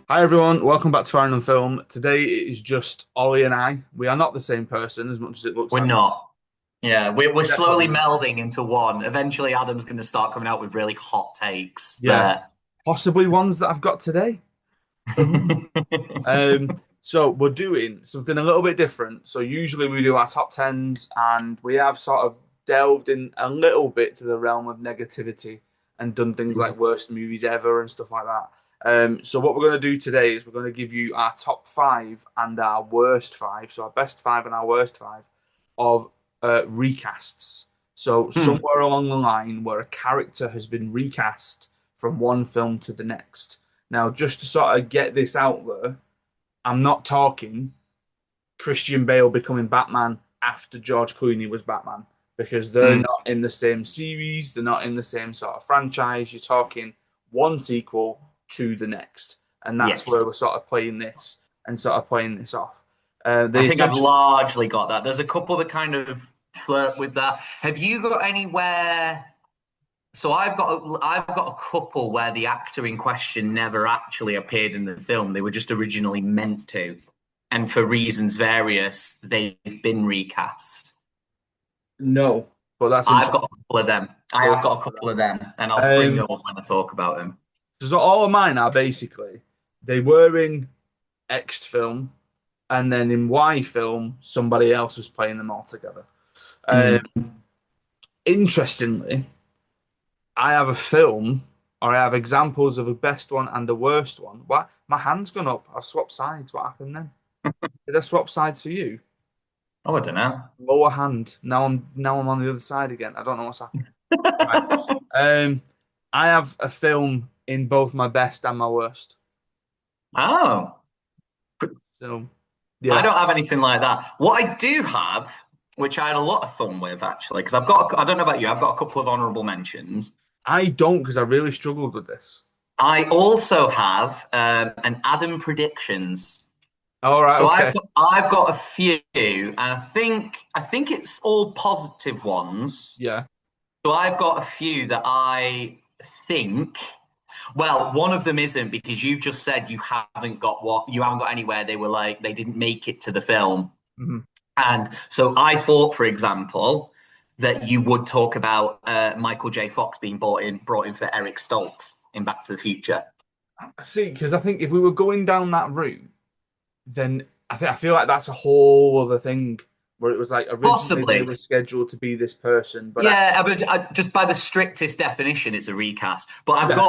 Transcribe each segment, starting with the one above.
Hi everyone, welcome back to Farrand and Film. Today it is just Ollie and I. We are not the same person as much as it looks We're like. not. Yeah, we're Definitely slowly not. melding into one. Eventually, Adam's going to start coming out with really hot takes. Yeah, possibly ones that I've got today. Boom. So we're doing something a little bit different. So usually we do our top tens, and we have sort of delved in a little bit to the realm of negativity and done things like worst movies ever and stuff like that. So what we're going to do today is we're going to give you our top five and our worst five, so our best five and our worst five of recasts. So Hmm. somewhere along the line where a character has been recast from one film to the next. Now, just to sort of get this out there, I'm not talking Christian Bale becoming Batman after George Clooney was Batman because they're Hmm. not in the same series, they're not in the same sort of franchise. You're talking one sequel to the next, and that's Yes. where we're sort of playing this and sort of playing this off. I They think I've essentially largely got that. There's a couple that kind of flirt with that. Have you got anywhere? So I've got a couple where the actor in question never actually appeared in the film. They were just originally meant to, and for reasons various, they've been recast. no, but that's I've got a interesting. couple of them. I Go have ahead got a for couple of them, and I'll that. bring them up when I talk about them. So all of mine are basically they were in X film, and then in Y film, somebody else was playing them all together. Um, Mm. Interestingly, I have a film, or I have examples of a best one and a worst one. What? My hand's gone up. I've swapped sides. What happened then? Did I swap sides for you? Oh, I don't know. Lower hand. Now I'm on the other side again. I don't know what's happened. Right. Um, I have a film in both my best and my worst. Oh, So I yeah, don't have anything like that. What I do have, which I had a lot of fun with actually, because I don't know about you, I've got a couple of honorable mentions. I don't because I really struggled with this. I also have an Adam predictions. All right. So Okay. I've got a few, and I think it's all positive ones. Yeah. So I've got a few that I think. Well, one of them isn't because you've just said you haven't got anywhere they were like they didn't make it to the film. Mhm. And so I thought, for example, that you would talk about Michael J. Fox being brought in for Eric Stoltz in Back to the Future. See, because I think if we were going down that route, then I feel like that's a whole other thing where it was like originally they Possibly. were scheduled to be this person, but Yeah, actually, just by the strictest definition, it's a recast. But yeah.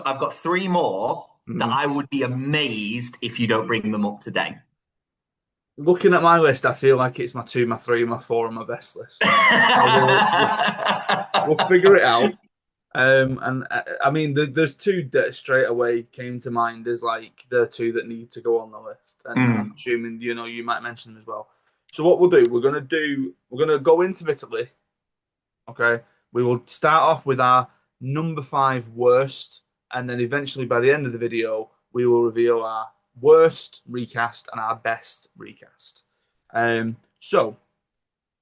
I've got three more that Mhm. I would be amazed if you don't bring them up today. Looking at my list, I feel like it's my two, my three, my four, and my best list. So we'll figure it out. And I mean, there's two that straight away came to mind as like the two that need to go on the list, and I'm Hmm. assuming you might mention them as well. So what we'll do, we're gonna go intermittently. Okay, we will start off with our number five worst, and then eventually by the end of the video, we will reveal our worst recast and our best recast. So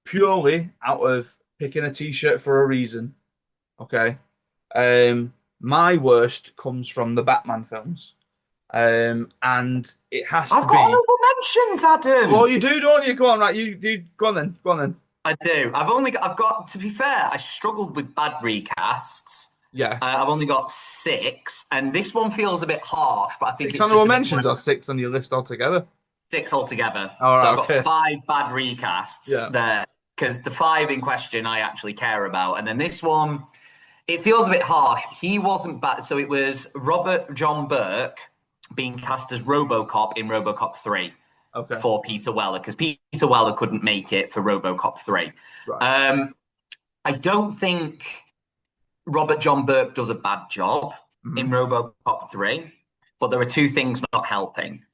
purely out of picking a t-shirt for a reason. Okay. My worst comes from the Batman films. And it has to I've got be. honorable mentions, Oh, Adam. you do, don't you? Go on, right? You go on then. Go on then. I do. I've got, to be fair, I struggled with bad recasts. Yeah. I've only got six, and this one feels a bit harsh, but I think Six it's honorable just a bit mentions or six on your list altogether. six altogether. All So right. I've got Okay. five bad recasts Yeah. there because the five in question I actually care about. And then this one, it feels a bit harsh. He wasn't bad. So it was Robert John Burke being cast as Robocop in Robocop 3 Okay. for Peter Weller because Peter Weller couldn't make it for Robocop 3. Right. Um, I don't think Robert John Burke does a bad job in Hmm. Robocop 3, but there are two things not helping.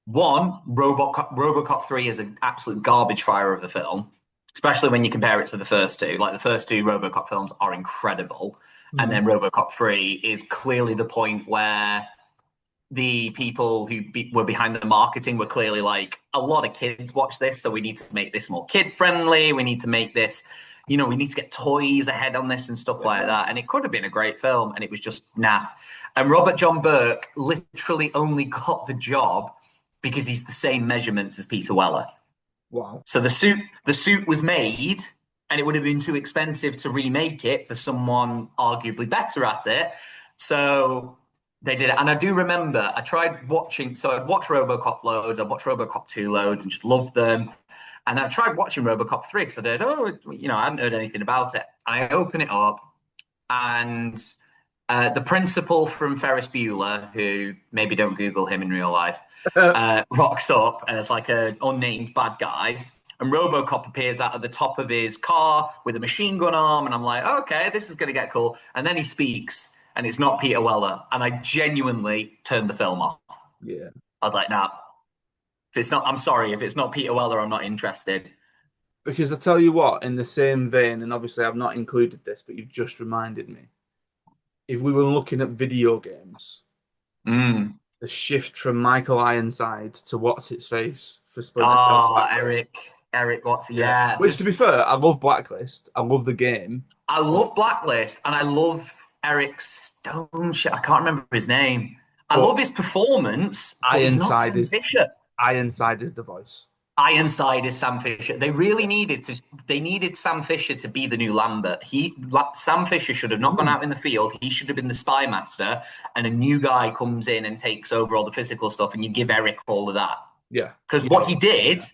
One, Robocop 3 is an absolute garbage fire of the film, especially when you compare it to the first two. Like the first two Robocop films are incredible. And Hmm. then Robocop 3 is clearly the point where the people were behind the marketing were clearly like, a lot of kids watch this, so we need to make this more kid friendly. We need to make this, we need to get toys ahead on this and stuff like that. And it could have been a great film, and it was just naff. And Robert John Burke literally only got the job because he's the same measurements as Peter Weller. Wow. So the suit was made, and it would have been too expensive to remake it for someone arguably better at it. So they did it. And I do remember I tried watching, so I'd watched RoboCop loads, I'd watched RoboCop 2 loads and just loved them. And then I tried watching RoboCop 3 because I did, I hadn't heard anything about it. And I open it up, and the principal from Ferris Bueller, who maybe don't Google him in real life, rocks up as like an unnamed bad guy. And RoboCop appears out of the top of his car with a machine gun arm. And I'm like, okay, this is going to get cool. And then he speaks, and it's not Peter Weller. And I genuinely turned the film off. Yeah. I was like, nah, if it's not, I'm sorry, if it's not Peter Weller, I'm not interested. Because I tell you what, in the same vein, and obviously I've not included this, but you've just reminded me. If we were looking at video games, Mm. the shift from Michael Ironside to what's its face for Splinter Cell Oh, Blacklist. Eric Watts, Yeah. yeah. Which, to be fair, I love Blacklist. I love the game. I love Blacklist, and I love Eric Stone. I can't remember his name. I But love his performance, but he's not Ironside Sam is Fisher. Ironside is the voice. Ironside is Sam Fisher. They really Yeah. needed to. They needed Sam Fisher to be the new Lambert. Sam Fisher should have not gone Mm. out in the field. He should have been the spy master, and a new guy comes in and takes over all the physical stuff, and you give Eric all of that. Yeah. Because Yeah. what he did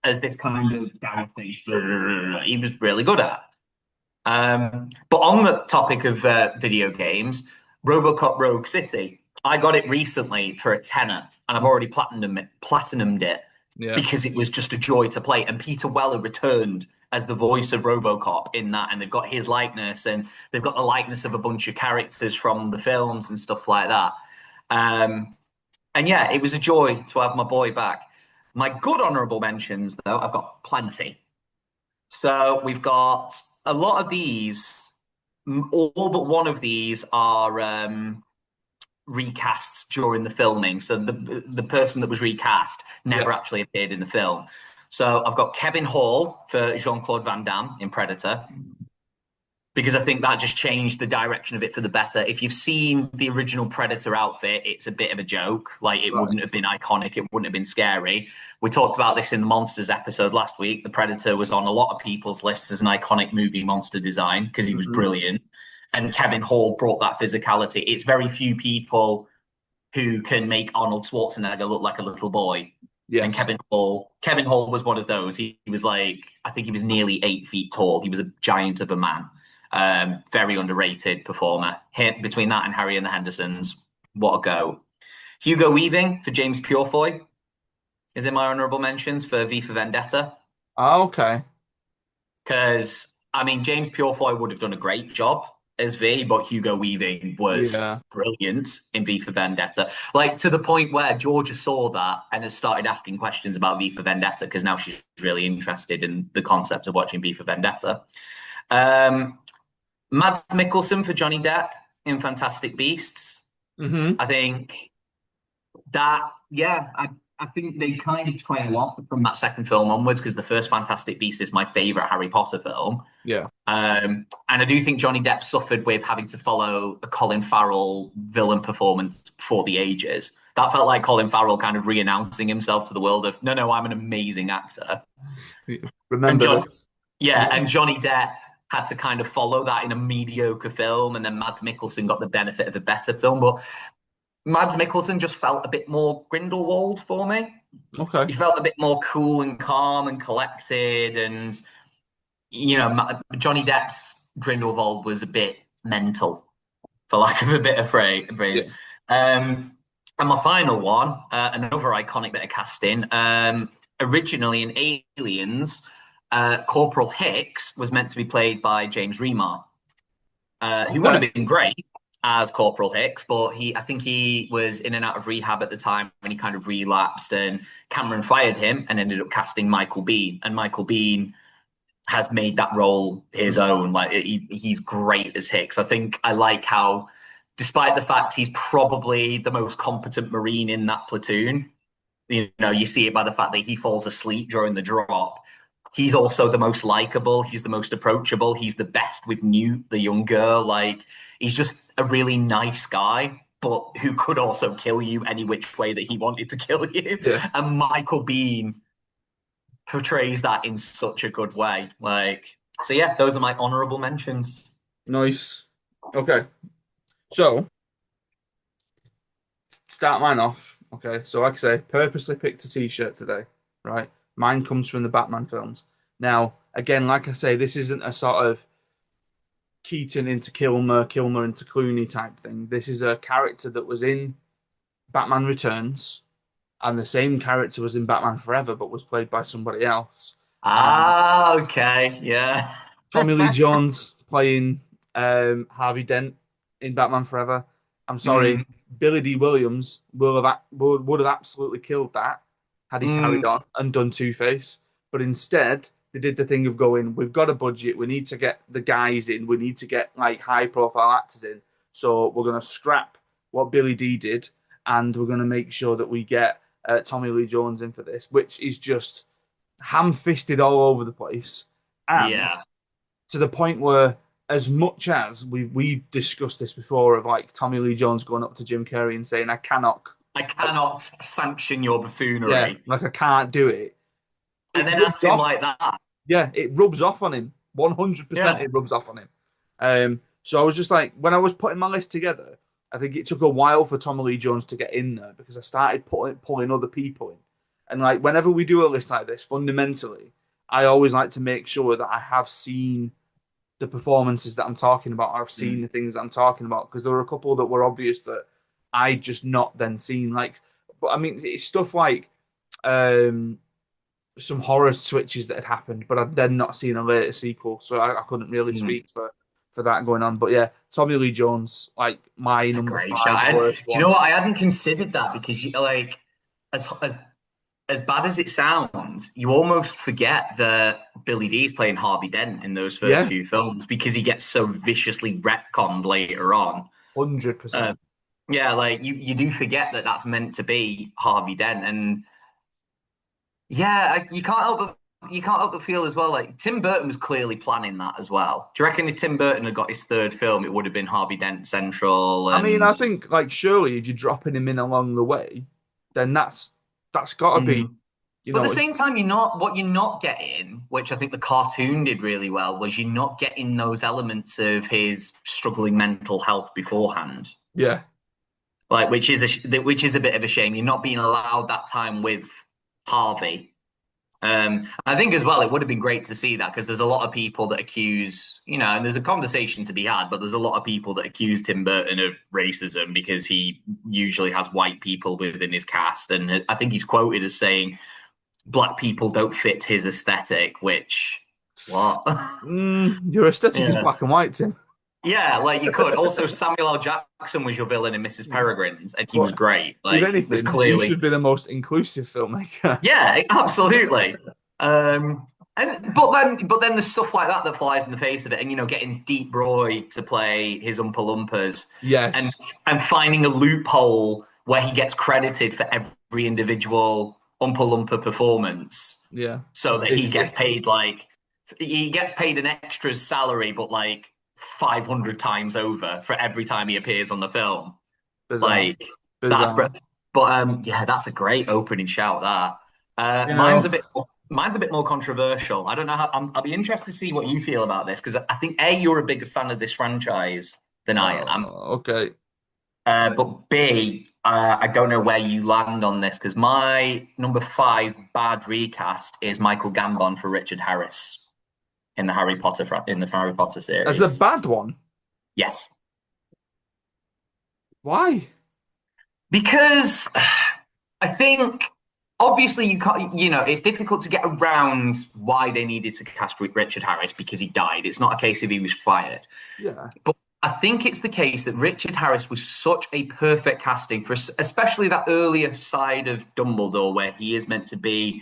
as this kind of down face, he was really good at. But on the topic of video games, RoboCop Rogue City, I got it recently for a tenner, and I've already platinumed it Yeah. because it was just a joy to play. And Peter Weller returned as the voice of RoboCop in that, and they've got his likeness, and they've got the likeness of a bunch of characters from the films and stuff like that. And yeah, it was a joy to have my boy back. My good honourable mentions, though, I've got plenty. So we've got a lot of these, all but one of these are recasts during the filming. So the person that was recast never Yeah. actually appeared in the film. So I've got Kevin Hall for Jean-Claude Van Damme in Predator, because I think that just changed the direction of it for the better. If you've seen the original Predator outfit, it's a bit of a joke. Like, it wouldn't have been iconic. It wouldn't have been scary. We talked about this in the Monsters episode last week. The Predator was on a lot of people's lists as an iconic movie monster design because he was brilliant. And Kevin Hall brought that physicality. It's very few people who can make Arnold Schwarzenegger look like a little boy. Yes. And Kevin Hall was one of those. He was like, I think he was nearly 8 feet tall. He was a giant of a man. Very underrated performer. Between that and Harry and the Hendersons, what a go. Hugo Weaving for James Purefoy is in my honourable mentions for V for Vendetta. Oh, okay. Because, I mean, James Purefoy would have done a great job as V, but Hugo Weaving was brilliant in V for Vendetta. Like, to the point where Georgia saw that and has started asking questions about V for Vendetta, because now she's really interested in the concept of watching V for Vendetta. Mads Mikkelsen for Johnny Depp in Fantastic Beasts. Mm-hmm. I think that, I think they kind of trail off from that second film onwards, because the first Fantastic Beasts is my favourite Harry Potter film. Yeah. And I do think Johnny Depp suffered with having to follow a Colin Farrell villain performance for the ages. That felt like Colin Farrell kind of re-announcing himself to the world of, no, I'm an amazing actor. Remember this. Yeah, and Johnny Depp had to kind of follow that in a mediocre film, and then Mads Mikkelsen got the benefit of a better film. But Mads Mikkelsen just felt a bit more Grindelwald for me. Okay. He felt a bit more cool and calm and collected, and Johnny Depp's Grindelwald was a bit mental, for lack of a better phrase. Yeah. And my final one, another iconic bit of casting. Originally in Aliens, Corporal Hicks was meant to be played by James Remar, who would have been great as Corporal Hicks, but I think he was in and out of rehab at the time, and he kind of relapsed, and Cameron fired him and ended up casting Michael Biehn. And Michael Biehn has made that role his own. Like, he's great as Hicks. I think I like how, despite the fact he's probably the most competent Marine in that platoon, you see it by the fact that he falls asleep during the drop. he's also the most likable. He's the most approachable. He's the best with Newt, the young girl. Like, he's just a really nice guy, but who could also kill you any which way that he wanted to kill you. Yeah. And Michael Biehn portrays that in such a good way. Like, so yeah, those are my honorable mentions. Nice. Okay. So start mine off. Okay. So like I say, purposely picked a t-shirt today, right? Mine comes from the Batman films. Now, again, like I say, this isn't a sort of Keaton into Kilmer, Kilmer into Clooney type thing. This is a character that was in Batman Returns, and the same character was in Batman Forever, but was played by somebody else. And Ah, okay, yeah. Tommy Lee Jones playing Harvey Dent in Batman Forever. I'm sorry, Mm, Billy D. Williams would have absolutely killed that had he carried mm, on and done Two Face. But instead, they did the thing of going, we've got a budget, we need to get the guys in, we need to get like high profile actors in. So we're going to scrap what Billy D did, and we're going to make sure that we get Tommy Lee Jones in for this, which is just ham fisted all over the place. And yeah. to the point where, as much as we've discussed this before, of like Tommy Lee Jones going up to Jim Carrey and saying, "I cannot, I like, cannot sanction your yeah, buffoonery. like I can't do it." And It then rubs acting off. like that. Yeah, it rubs off on him. 100%, Yeah. it rubs off on him. So I was just like, when I was putting my list together, I think it took a while for Tommy Lee Jones to get in there because I started pulling other people in, and like whenever we do a list like this, fundamentally, I always like to make sure that I have seen the performances that I'm talking about. I've seen Mm, the things that I'm talking about because there were a couple that were obvious that I just not then seen. Like, but I mean, it's stuff like um, some horror switches that had happened, but I'd then not seen a later sequel, so I couldn't really mm. speak for that going on. But yeah, Tommy Lee Jones, like my It's a number great five shot. Do worst you know one. what? I hadn't considered that because you like as bad as it sounds, you almost forget that Billy Dee's playing Harvey Dent in those first Yeah, few films because he gets so viciously retconned later on. 100%. Yeah, like you do forget that that's meant to be Harvey Dent, and yeah, you can't help but feel as well like Tim Burton was clearly planning that as well. Do you reckon if Tim Burton had got his third film, it would have been Harvey Dent Central I mean, and I think like surely if you're dropping him in along the way, then that's got to be, mm. you But at the know, same time, you're not getting, which I think the cartoon did really well, was you're not getting those elements of his struggling mental health beforehand, yeah, like which is a bit of a shame. You're not being allowed that time with Harvey. I think as well, it would have been great to see that because there's a lot of people that accuse, and there's a conversation to be had, but there's a lot of people that accuse Tim Burton of racism because he usually has white people within his cast, and I think he's quoted as saying black people don't fit his aesthetic, which what? your aesthetic is Yeah. black and white, Tim. Yeah, like you could. Also, Samuel L. Jackson was your villain in Mrs. Peregrine's, and he was But great. if Like, there's anything, you should clearly, be the most inclusive filmmaker. yeah, absolutely. But then there's stuff like that that flies in the face of it, and getting Deep Roy to play his Oompa Loompas, and Yes. and finding a loophole where he gets credited for every individual Oompa Loompa performance, Yeah. so that It's he gets paid an extra's salary, but like 500 times over for every time he appears on the film. bizarre. Like that's Bizarre. but yeah, that's a great opening shout. That You know, mine's a bit more controversial. I don't know how I'll be interested to see what you feel about this because I think A, you're a bigger fan of this franchise than I am, okay. but B, I don't know where you land on this because my number five bad recast is Michael Gambon for Richard Harris in the Harry Potter As a series. bad one, Yes, why? because I think obviously you can't. It's difficult to get around why they needed to cast Richard Harris because he died. It's not a case of he was fired, Yeah. but I think it's the case that Richard Harris was such a perfect casting for especially that earlier side of Dumbledore where he is meant to be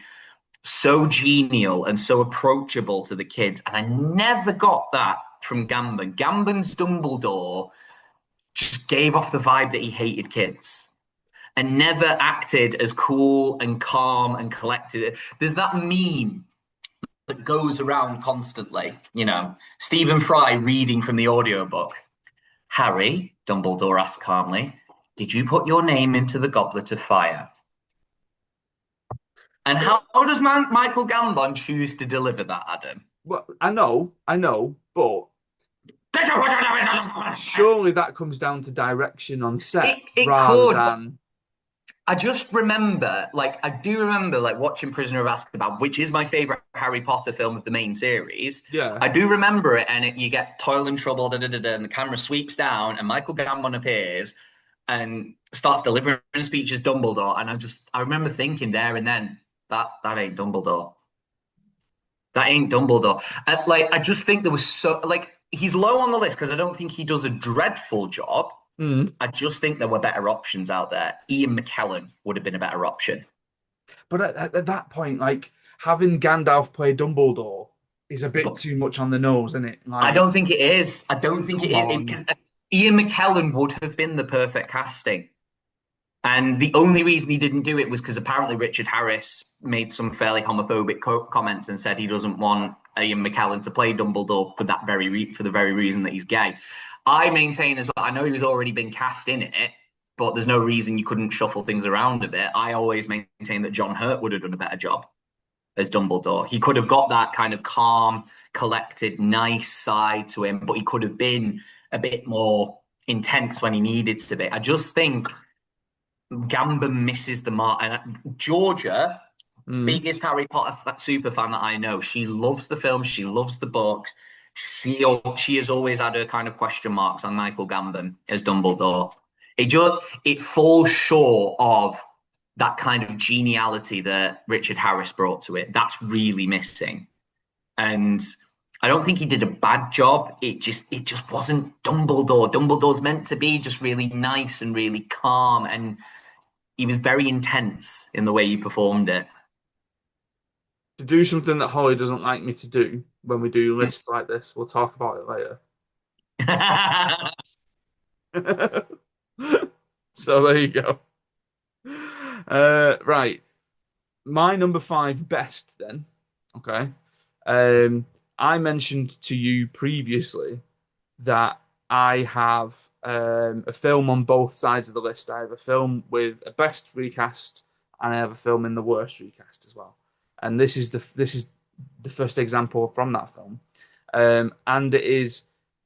so genial and so approachable to the kids. And I never got that from Gambon. Gambon's Dumbledore just gave off the vibe that he hated kids and never acted as cool and calm and collected. There's that meme that goes around constantly. You know, Stephen Fry reading from the audiobook. Harry, Dumbledore asked calmly, did you put your name into the goblet of fire? And how does Michael Gambon choose to deliver that, Adam? Well, I know, but surely that comes down to direction on set It rather could, but than I just remember, like, I do remember, like, watching Prisoner of Azkaban, which is my favorite Harry Potter film of the main series. yeah. I do remember it, and you get toil and trouble, da, da, da, da, and the camera sweeps down, and Michael Gambon appears and starts delivering a speech as Dumbledore. And I remember thinking there and then, that ain't Dumbledore. That ain't Dumbledore. I just think there was he's low on the list because I don't think he does a dreadful job. Mm. I just think there were better options out there. Ian McKellen would have been a better option. But at that point, like having Gandalf play Dumbledore is a bit But too much on the nose, isn't it? I Like, don't think it is. I don't think it come is on. because Ian McKellen would have been the perfect casting. And the only reason he didn't do it was because apparently Richard Harris made some fairly homophobic comments and said he doesn't want Ian McKellen to play Dumbledore for for the very reason that he's gay. I maintain as well. I know he's already been cast in it, but there's no reason you couldn't shuffle things around a bit. I always maintain that John Hurt would have done a better job as Dumbledore. He could have got that kind of calm, collected, nice side to him, but he could have been a bit more intense when he needed to be. I just think Gambon misses the mark. And Georgia, Mm. biggest Harry Potter super fan that I know, she loves the film, she loves the books. She has always had her kind of question marks on Michael Gambon as Dumbledore. It falls short of that kind of geniality that Richard Harris brought to it. That's really missing. And I don't think he did a bad job. It just wasn't Dumbledore. Dumbledore's meant to be just really nice and really calm, and he was very intense in the way he performed it. To do something that Holly doesn't like me to do when we do lists like this, we'll talk about it later. So there you go. Right. My number five best then. Okay. I mentioned to you previously that I have a film on both sides of the list. I have a film with a best recast, and I have a film in the worst recast as well. And this is the first example from that film, and it is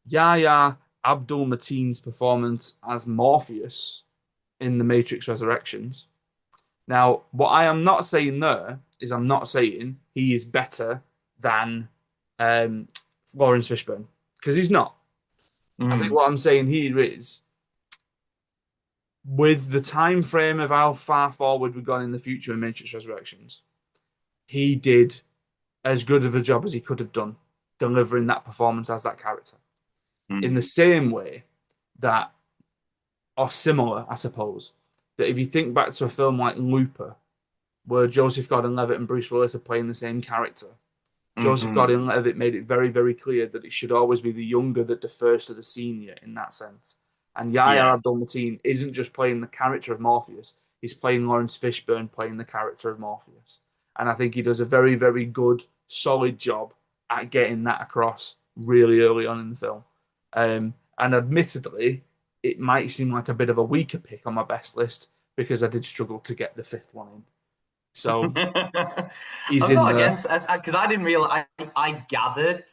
Yahya Abdul Mateen's performance as Morpheus in The Matrix Resurrections. Now, what I am not saying there is I'm not saying he is better than Lawrence Fishburne because he's not. I think Mm. what I'm saying here is with the time frame of how far forward we've gone in the future in Matrix Resurrections, he did as good of a job as he could have done delivering that performance as that character. In Mm. the same way that, or similar, I suppose, that if you think back to a film like Looper, where Joseph Gordon-Levitt and Bruce Willis are playing the same character, Joseph Mm-hmm. Gordon-Levitt made it very, very clear that it should always be the younger that defers to the senior in that sense. And Yahya Yeah. Abdul-Mateen isn't just playing the character of Morpheus; he's playing Lawrence Fishburne playing the character of Morpheus. And I think he does a very, very good, solid job at getting that across really early on in the film. And admittedly, it might seem like a bit of a weaker pick on my best list because I did struggle to get the fifth one in. So he's I'm in not there. against because I didn't realize I gathered.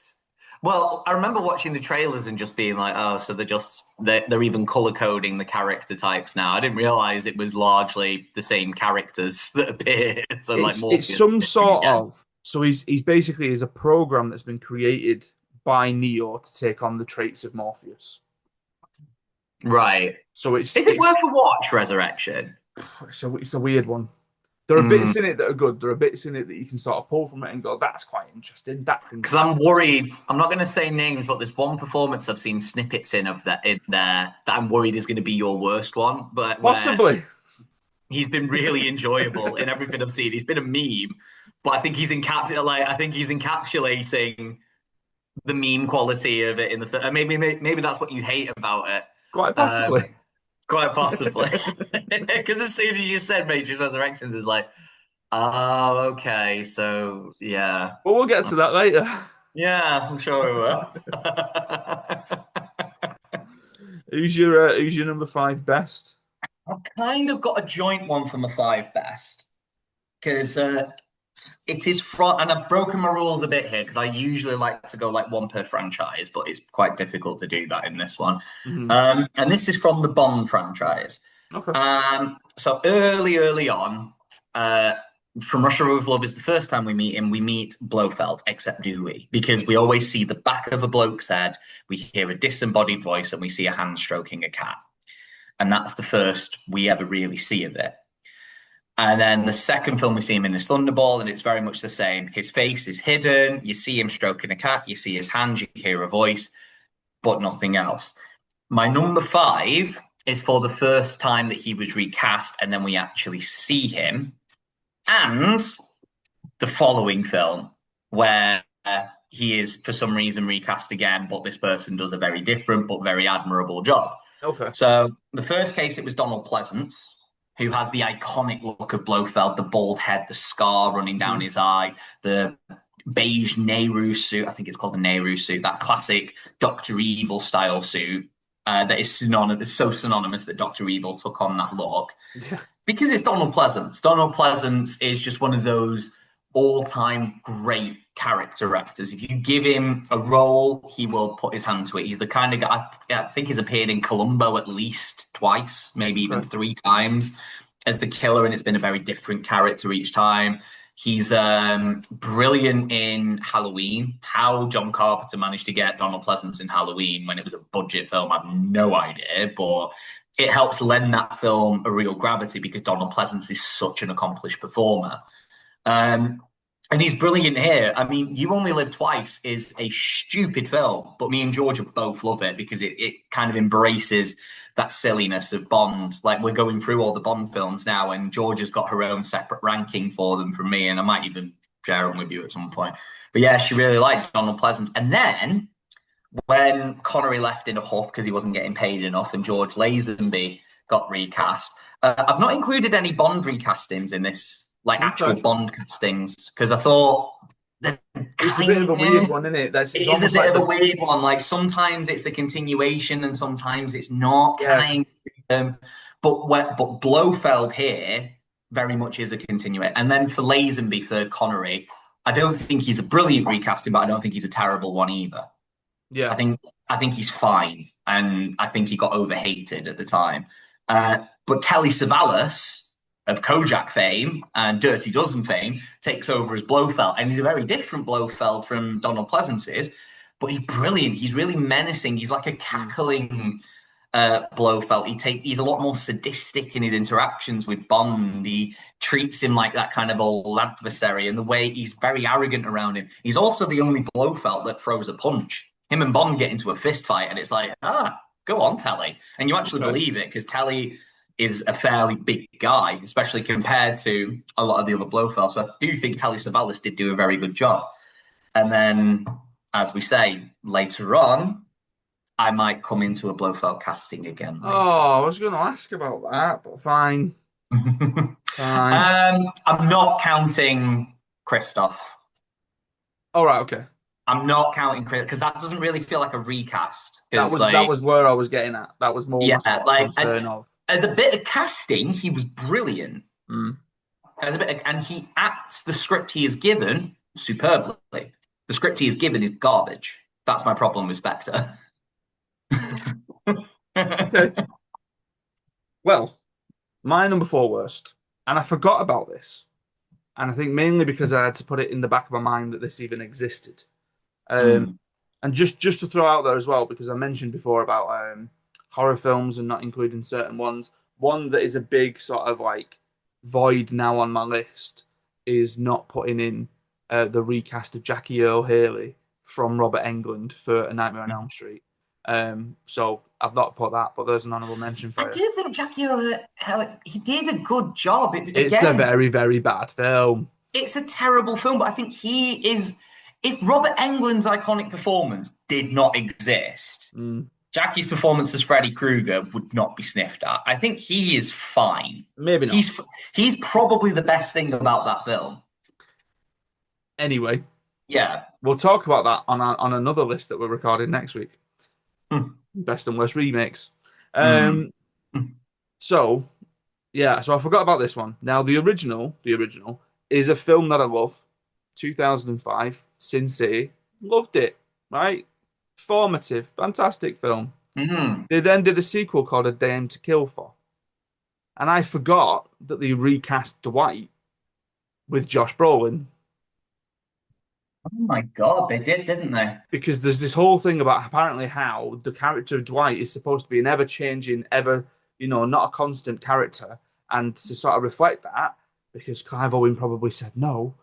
Well, I remember watching the trailers and just being like, "Oh, so they're even color coding the character types now." I didn't realize it was largely the same characters that appear. So like It's Morpheus some appearing sort again. of so he's basically is a program that's been created by Neo to take on the traits of Morpheus. Right. So it's Is it worth it's a watch, Resurrection? it's a weird one. There are Mm. bits in it that are good. There are bits in it that you can sort of pull from it and go, that's quite interesting. That thing's Because quite I'm interesting. worried. I'm not going to say names, but there's one performance I've seen snippets of that in there that I'm worried is going to be your worst one. But where Possibly. he's been really enjoyable in everything I've seen. He's been a meme, but I think he's encapsulating the meme quality of it in the film. Maybe that's what you hate about it. Quite Um, possibly. quite possibly, because as soon as you said Matrix Resurrections, is like Oh, okay. So yeah. But we'll get to that later. Yeah, I'm sure we will. Who's your number five best? I've kind of got a joint one for my five best because it is from, and I've broken my rules a bit here because I usually like to go like one per franchise, but it's quite difficult to do that in this one. Hmm. And this is from the Bond franchise. Okay. So early on, uh, from Russia with Love is the first time we meet him. We meet Blofeld, except do we? Because we always see the back of a bloke's head, we hear a disembodied voice, and we see a hand stroking a cat. And that's the first we ever really see of it. And then the second film, we see him in his Thunderball, and it's very much the same. His face is hidden. You see him stroking a cat. You see his hand. You hear a voice, but nothing else. My number five is for the first time that he was recast, and then we actually see him. And the following film, where he is, for some reason, recast again, but this person does a very different but very admirable job. Okay. So the first case, it was Donald Pleasance, who has the iconic look of Blofeld, the bald head, the scar running down Mhm. his eye, the beige Nehru suit. I think it's called the Nehru suit, that classic Doctor Evil style suit that is synonymous, so synonymous that Doctor Evil took on that look Yeah. because it's Donald Pleasance. Donald Pleasance is just one of those all-time great character actors. If you give him a role, he will put his hand to it. He's the kind of guy, I think he's appeared in Columbo at least twice, maybe even Okay. three times as the killer, and it's been a very different character each time. He's brilliant in Halloween. How John Carpenter managed to get Donald Pleasance in Halloween when it was a budget film, I have no idea, but it helps lend that film a real gravity because Donald Pleasance is such an accomplished performer. Um, and he's brilliant here. I mean, You Only Live Twice is a stupid film, but me and Georgia both love it because it kind of embraces that silliness of Bond. Like, we're going through all the Bond films now, and Georgia's got her own separate ranking for them from me, and I might even share them with you at some point. But yeah, she really liked Donald Pleasance. And then when Connery left in a huff because he wasn't getting paid enough and George Lazenby got recast, I've not included any Bond recastings in this, like actual Okay. Bond castings, because I thought they're It's a bit of kind a weird of, one, isn't it? That's it it's is a almost bit like of a the weird one. Like sometimes it's a continuation and sometimes it's not yeah. kind of. But Blofeld here very much is a continuation. And then for Lazenby, for Connery, I don't think he's a brilliant recasting, but I don't think he's a terrible one either. I Yeah. think I think he's fine, and I think he got overhated at the time. But Telly Savalas of Kojak fame and Dirty Dozen fame takes over as Blofeld, and he's a very different Blofeld from Donald Pleasance's, but he's brilliant. He's really menacing. He's like a Mm. cackling Blofeld. He's a lot more sadistic in his interactions with Bond. He treats him like that kind of old adversary, and the way he's very arrogant around him. He's also the only Blofeld that throws a punch. Him and Bond get into a fist fight, and it's like, go on, Telly, and you actually Okay. believe it because Telly is a fairly big guy, especially compared to a lot of the other Blofelds. So I do think Telly Savalas did do a very good job. And then, as we say later on, I might come into a Blofeld casting again later. Oh, I was going to ask about that, but fine, fine. I'm not counting Christoph. All right. Okay. I'm not counting Chris because that doesn't really feel like a recast. That Because was that like, was where I was getting at. That was more yeah, my sort of like concern of. as a bit of casting, he was brilliant. Mm. As a bit, and he acts the script he is given superbly. The script he is given is garbage. That's my problem with Spectre. Okay. Well, my number four worst, and I forgot about this, and I think mainly because I had to put it in the back of my mind that this even existed. Um, Mm, and just to throw out there as well, because I mentioned before about horror films and not including certain ones. One that is a big sort of like void now on my list is not putting in the recast of Jackie Earl Haley from Robert Englund for A Nightmare on Elm Street. So I've not put that, but there's an honorable mention I for it. do think Jackie he did a good job. It's a Again, very, very bad film. it's a terrible film, but I think he is. If Robert Englund's iconic performance did not exist, Mm. Jackie's performance as Freddy Krueger would not be sniffed at. I think he is fine. Maybe not. He's probably the best thing about that film. Anyway, Yeah. we'll talk about that on another list that we're recording next week. Hmm. Best and worst remakes. Hmm. Um, so yeah, so I forgot about this one. Now the original is a film that I love. 2005, Sin City. Loved it, right? Formative, fantastic film. Hmm. They then did a sequel called A Dame to Kill For. And I forgot that they recast Dwight with Josh Brolin Oh my God, they did, didn't they? because there's this whole thing about apparently how the character of Dwight is supposed to be an ever changing, ever, not a constant character. And to sort of reflect that, because Clive Owen probably said no,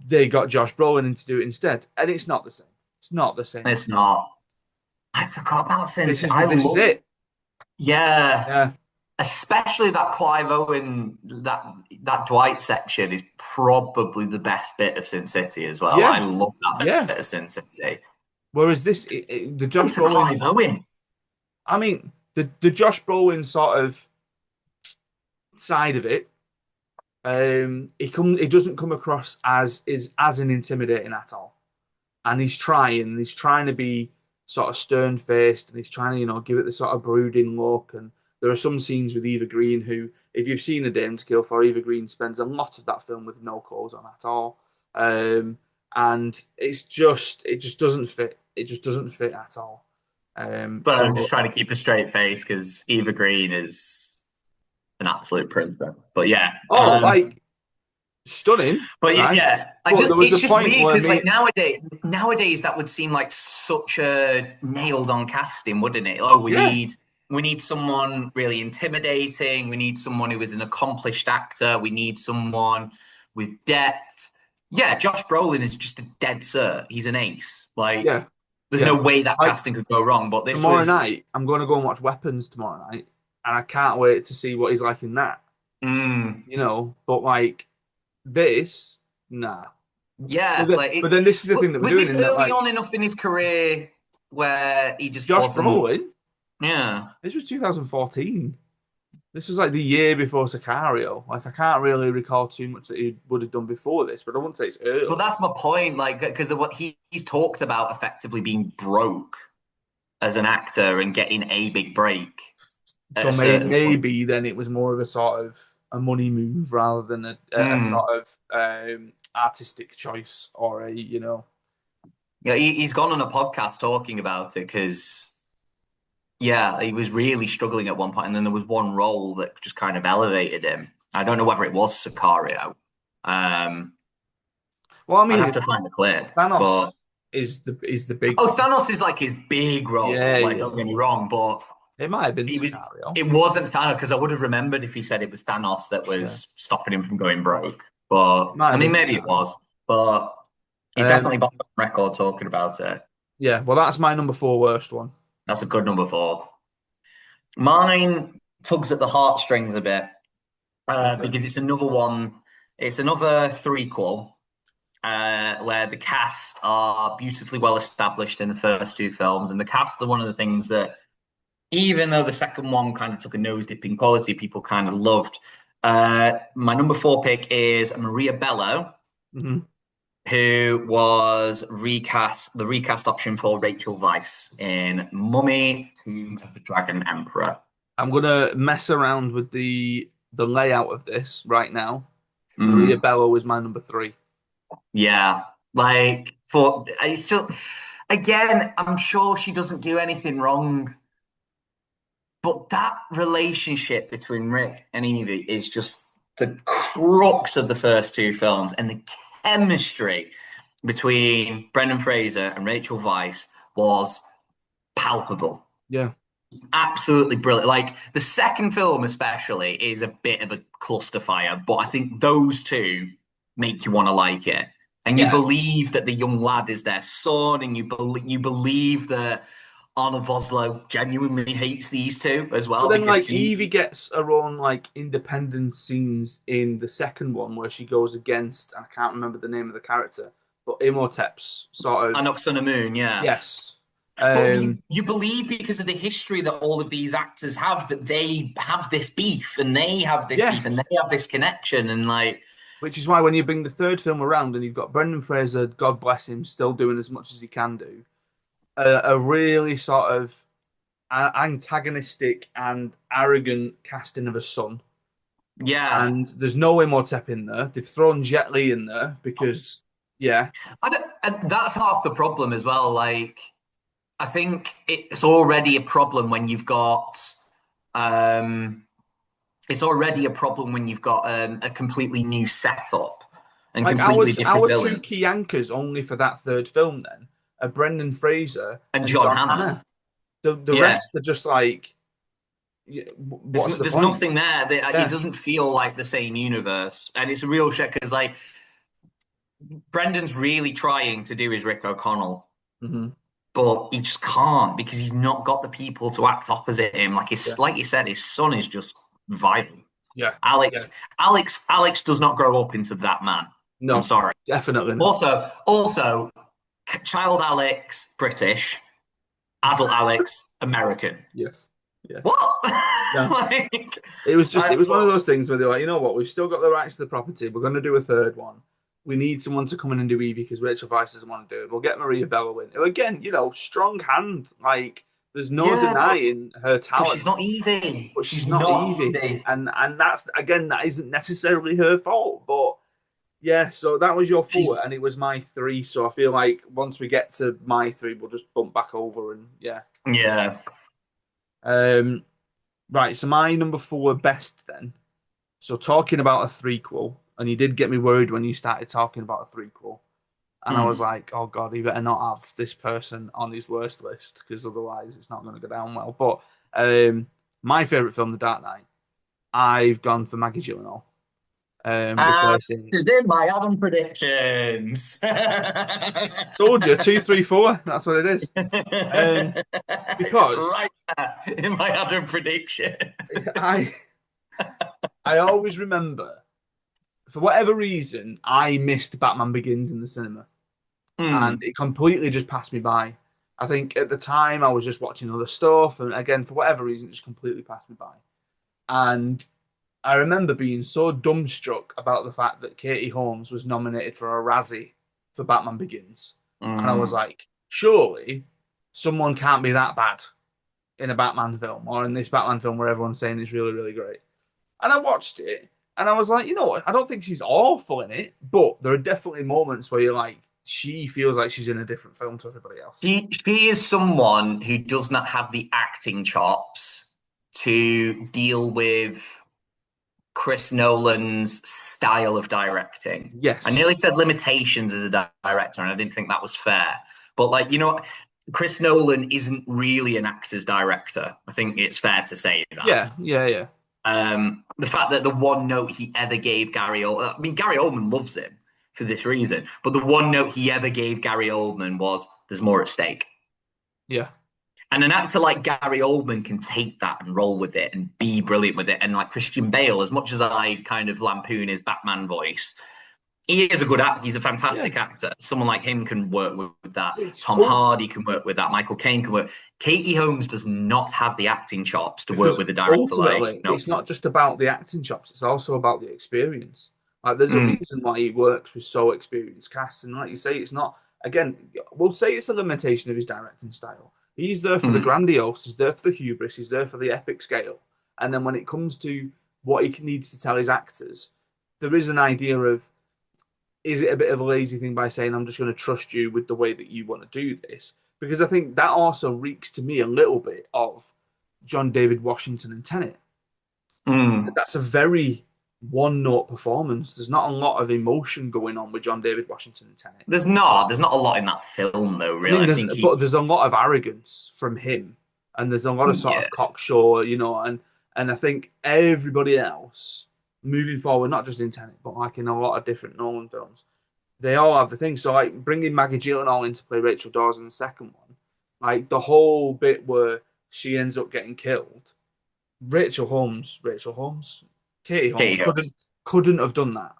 they got Josh Brolin in to do it instead. And it's not the same. It's not the same It's at all. not. I forgot about This Sense. is I this is love, it. yeah, Yeah. especially that Clive Owen, that Dwight section is probably the best bit of Sin City as well. I Yeah. love that Yeah. bit of Sin City. Whereas the And Josh to Clive Brolin, Owen. I mean, the Josh Brolin sort of side of it, he doesn't come across as an intimidating at all. And he's trying to be sort of stern faced, and he's trying to give it the sort of brooding look. And there are some scenes with Eva Green who, if you've seen A Dame to Kill For, Eva Green spends a lot of that film with no clothes on at all. And it just doesn't fit. It just doesn't fit at all. So I'm just So trying to keep a straight face because Eva Green is an absolute princess. But yeah, like stunning, right? yeah, But there was a it's just point weird where because like me, nowadays that would seem like such a nailed on casting, wouldn't it? Oh, yeah, we need someone really intimidating. We need someone who is an accomplished actor. We need someone with depth. Yeah, Josh Brolin is just a dead cert. He's an ace. Like, yeah, there's yeah. no way that Like casting could go wrong. But this tomorrow was, night, I'm going to go and watch Weapons tomorrow night, and I can't wait to see what he's like in that. mm, But like this, nah. But yeah, then, like but then this is the thing that we're was doing this in that, early like on enough in his career where he just Josh wasn't? Brolin. Yeah. This was 2014. This was like the year before Sicario. Like I can't really recall too much that he would have done before this, but I wouldn't say it's But early. that's my point, like, because what he's talked about effectively being broke as an actor and getting a big break at So a certain point. maybe then it was more of a sort of a money move rather than a Mm. sort of artistic choice or Yeah, he's gone on a podcast talking about it because, yeah, he was really struggling at one point, and then there was one role that just kind of elevated him. I don't know whether it was Sicario. Um, Well, I I'd have mean, to find the clip, Thanos but is the big oh, one. Thanos is like his big role. Yeah, Like, yeah, don't get me yeah. wrong, but It might have been he was Sicario. it wasn't Thanos because I would have remembered if he said it was Thanos that Yeah, was stopping him from going broke. it But might I have mean, been maybe it Sicario. was. But he's Um, definitely got on record talking about it. yeah. Well, that's my number four worst one. That's a good number four. Mine tugs at the heartstrings a bit Okay. because it's another one. It's another threequel where the cast are beautifully well established in the first two films, and the cast are one of the things that, even though the second one kind of took a nose dip in quality, people kind of loved. My number four pick is Maria Bello, hmm who was the recast option for Rachel Weisz in Mummy, Tomb of the Dragon Emperor. I'm gonna mess around with the layout of this right now. Maria Mm, Bello is my number three. yeah, like for it's just again, I'm sure she doesn't do anything wrong, but that relationship between Rick and Evie is just the crux of the first two films, and the chemistry between Brendan Fraser and Rachel Weisz was palpable. Yeah. Absolutely brilliant. Like the second film, especially, is a bit of a cluster fire, but I think those two make you want to like it, and you Yeah. believe that the young lad is their son, and you believe that Arnold Vosloo genuinely hates these two as But well then, because like, Evie he gets her own like independent scenes in the second one where she goes against, I can't remember the name of the character, but Imhotep's sort of Anox on a Moon, yeah. yes. But Um, you believe because of the history that all of these actors have that they have this beef and they have this yeah, beef and they have this connection and like which is why when you bring the third film around and you've got Brendan Fraser, God bless him, still doing as much as he can do, a really sort of antagonistic and arrogant casting of a son. yeah. And there's no way more Tep in there. They've thrown Jet Li in there because, yeah, And that's half the problem as well. Like I think it's already a problem when you've got um it's already a problem when you've got a completely new setup and like completely different our two villains. key anchors only for that third film then are Brendan Fraser And and John John Hannah. Hannah. The Yeah. rest are just like, what's the There's point? nothing there that it Yeah. doesn't feel like the same universe. And it's a real shit because like Brendan's really trying to do his Rick O'Connell, Hmm. but he just can't because he's not got the people to act opposite him. Yeah. Like you said, his son is just vile. Yeah. Yeah. Alex, Alex does not grow up into that man. I'm No, sorry. definitely not. Also, child Alex, British, adult Alex, American. Yes. Yeah. What? No. like, It was one of but those things where they're like, you know what, we've still got the rights to the property. We're going to do a third one. We need someone to come in and do Evie because Rachel Weisz doesn't want to do it. We'll get Maria Bello in. Again, strong hand. Like, there's no yeah, denying her but she's talent, not Evie. but she's She's not not Evie. Evie. And that's, again, that isn't necessarily her fault. But yeah, so that was your She's four, and it was my three. So I feel like once we get to my three, we'll just bump back over and yeah. yeah. Um, right, so my number four best then. So talking about a threequel, and you did get me worried when you started talking about a threequel, and I was Hmm. like, oh god, he better not have this person on his worst list because otherwise it's not going to go down well. But my favorite film, The Dark Knight, I've gone for Maggie Gyllenhaal, replacing. She's in my Adam predictions. Told you, two, three, four. That's what it is. Um, it's because right there in my Adam prediction. I I always remember, for whatever reason, I missed Batman Begins in the cinema, and Hmm. it completely just passed me by. I think at the time I was just watching other stuff, and again, for whatever reason, it just completely passed me by. And I remember being so dumbstruck about the fact that Katie Holmes was nominated for a Razzie for Batman Begins, and I was Hmm. like, surely someone can't be that bad in a Batman film or in this Batman film where everyone's saying it's really, really great. And I watched it and I was like, you know what? I don't think she's awful in it, but there are definitely moments where you're like, she feels like she's in a different film to everybody else. She is someone who does not have the acting chops to deal with Chris Nolan's style of directing. I Yes. nearly said limitations as a director, and I didn't think that was fair. But like, Chris Nolan isn't really an actor's director. I think it's fair to say that. Yeah. Yeah. Yeah. The fact that the one note he ever gave Gary Oldman, I mean, Gary Oldman loves him for this reason, but the one note he ever gave Gary Oldman was, "There's more at stake." Yeah. And an actor like Gary Oldman can take that and roll with it and be brilliant with it. And like Christian Bale, as much as I kind of lampoon his Batman voice, he is a good actor. He's a Yeah. fantastic actor. Someone like him can work with that. Which Tom Hardy can work with that. Michael Caine can work. Katie Holmes does not have the acting chops to work because with a director like ultimately no. it's not just about the acting chops, it's also about the experience. Like there's a Mm, reason why he works with so experienced casts, and like you say, it's not, again, we'll say it's a limitation of his directing style. He's there for the mm. grandiose, he's there for the hubris, he's there for the epic scale. And then when it comes to what he needs to tell his actors, there is an idea of, is it a bit of a lazy thing by saying I'm just going to trust you with the way that you want to do this? Because I think that also reeks to me a little bit of John David Washington and Tenet. Mm. That's a very one note performance. There's not a lot of emotion going on with John David Washington and Tenet. There's not a lot in that film though, I really. mean, I think he, there's a lot of arrogance from him, and there's a lot of sort yeah, of cocksure, and I think everybody else moving forward, not just in Tenet, but like in a lot of different Nolan films, they all have the thing. So like bringing Maggie Gyllenhaal in to play Rachel Dawes in the second one, like the whole bit where she ends up getting killed. Rachel Holmes, Katie Holmes Katie Holmes. couldn't have done that.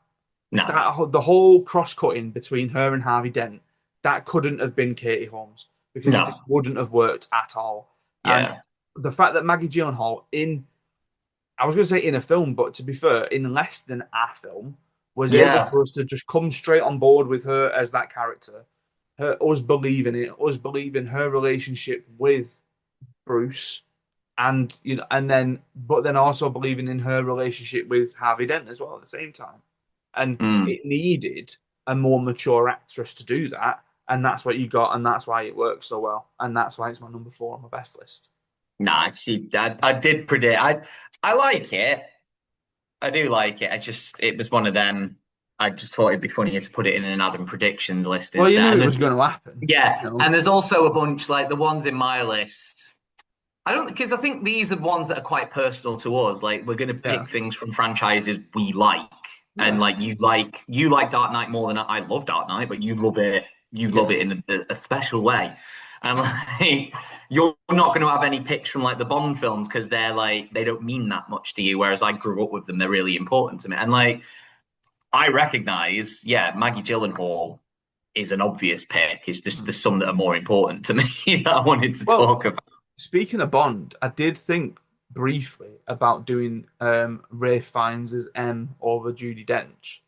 No. The whole cross cutting between her and Harvey Dent, that couldn't have been Katie Holmes. because it No. just wouldn't have worked at all. And Yeah. the fact that Maggie Gyllenhaal I was going to say in a film, but to be fair, in less than a film, was able Yeah. for us to just come straight on board with her as that character, us believing it, us believing her relationship with Bruce, and and then but then also believing in her relationship with Harvey Dent as well at the same time. And Mm. it needed a more mature actress to do that, and that's what you got, and that's why it works so well, and that's why it's my number 4 on my best list. Nah, I did predict. I like it. I do like it. It was one of them. I just thought it'd be funnier to put it in an Adam predictions list Well, you instead. knew And it was going to happen, yeah, and there's also a bunch like the ones in my list. I don't because I think these are ones that are quite personal to us. Like we're going to Yeah, pick things from franchises we like, and yeah, like you like Dark Knight more than I love Dark Knight, but you love it. You yeah. love it in a special way, and like you're not going to have any picks from like the Bond films because they're like they don't mean that much to you. Whereas I grew up with them; they're really important to me. And like I recognize, yeah, Maggie Gyllenhaal is an obvious pick. It's just Hmm. there's some that are more important to me that I wanted to Well, talk about. speaking of Bond, I did think briefly about doing Ray Fiennes as M over Judy Dench,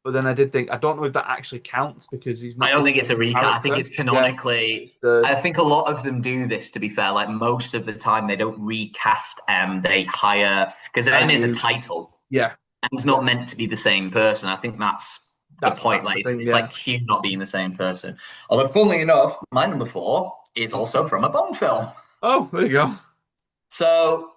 but then I did think I don't know if that actually counts because he's I not don't the think it's a same recap. I think character. it's Yeah, canonically. it's the I think a lot of them do this. To be fair, like most of the time, they don't recast M. They hire because a M is a new. title. Yeah, M's yeah. not meant to be the same person. I think that's the point. That's Like the thing. it's Yeah. like Q not being the same person. Although, funnily enough, my number 4 is also from a Bond film. Oh, there you go. So,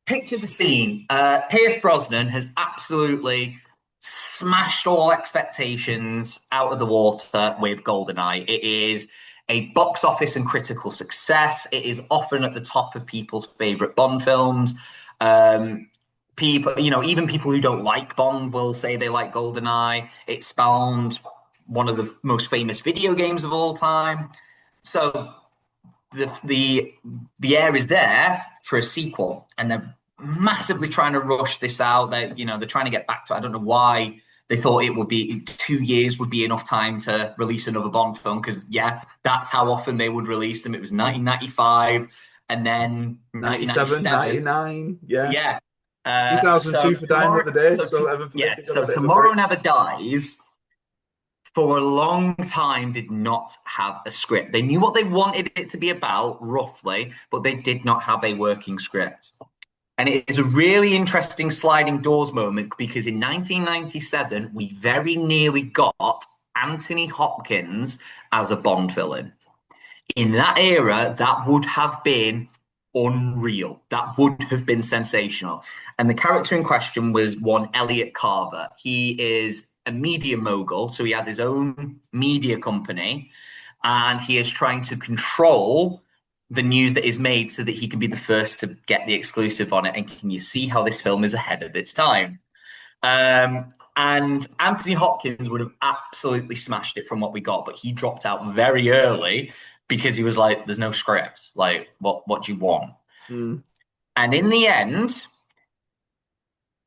picture the scene. Pierce Brosnan has absolutely smashed all expectations out of the water with GoldenEye. It is a box office and critical success. It is often at the top of people's favorite Bond films. People, even people who don't like Bond will say they like GoldenEye. It spawned one of the most famous video games of all time. So the air is there for a sequel, and they're massively trying to rush this out. They're trying to get back to. I don't know why they thought it would be 2 years would be enough time to release another Bond film because yeah, that's how often they would release them. It was 1995 and then 97, 1997. 99. Yeah. Yeah. So 2002 for Die tomorrow, Another Day. So Evan yeah, Felicity got a so bit of a tomorrow break. never dies for a long time did not have a script. They knew what they wanted it to be about, roughly, but they did not have a working script. And it is a really interesting sliding doors moment because in 1997, we very nearly got Anthony Hopkins as a Bond villain. In that era, that would have been unreal. That would have been sensational. And the character in question was one Elliot Carver. He is a media mogul, so he has his own media company, and he is trying to control the news that is made so that he can be the first to get the exclusive on it. And can you see how this film is ahead of its time? And Anthony Hopkins would have absolutely smashed it from what we got, but he dropped out very early because he was like, "There's no script. Like, what do you want?" Mm. And in the end,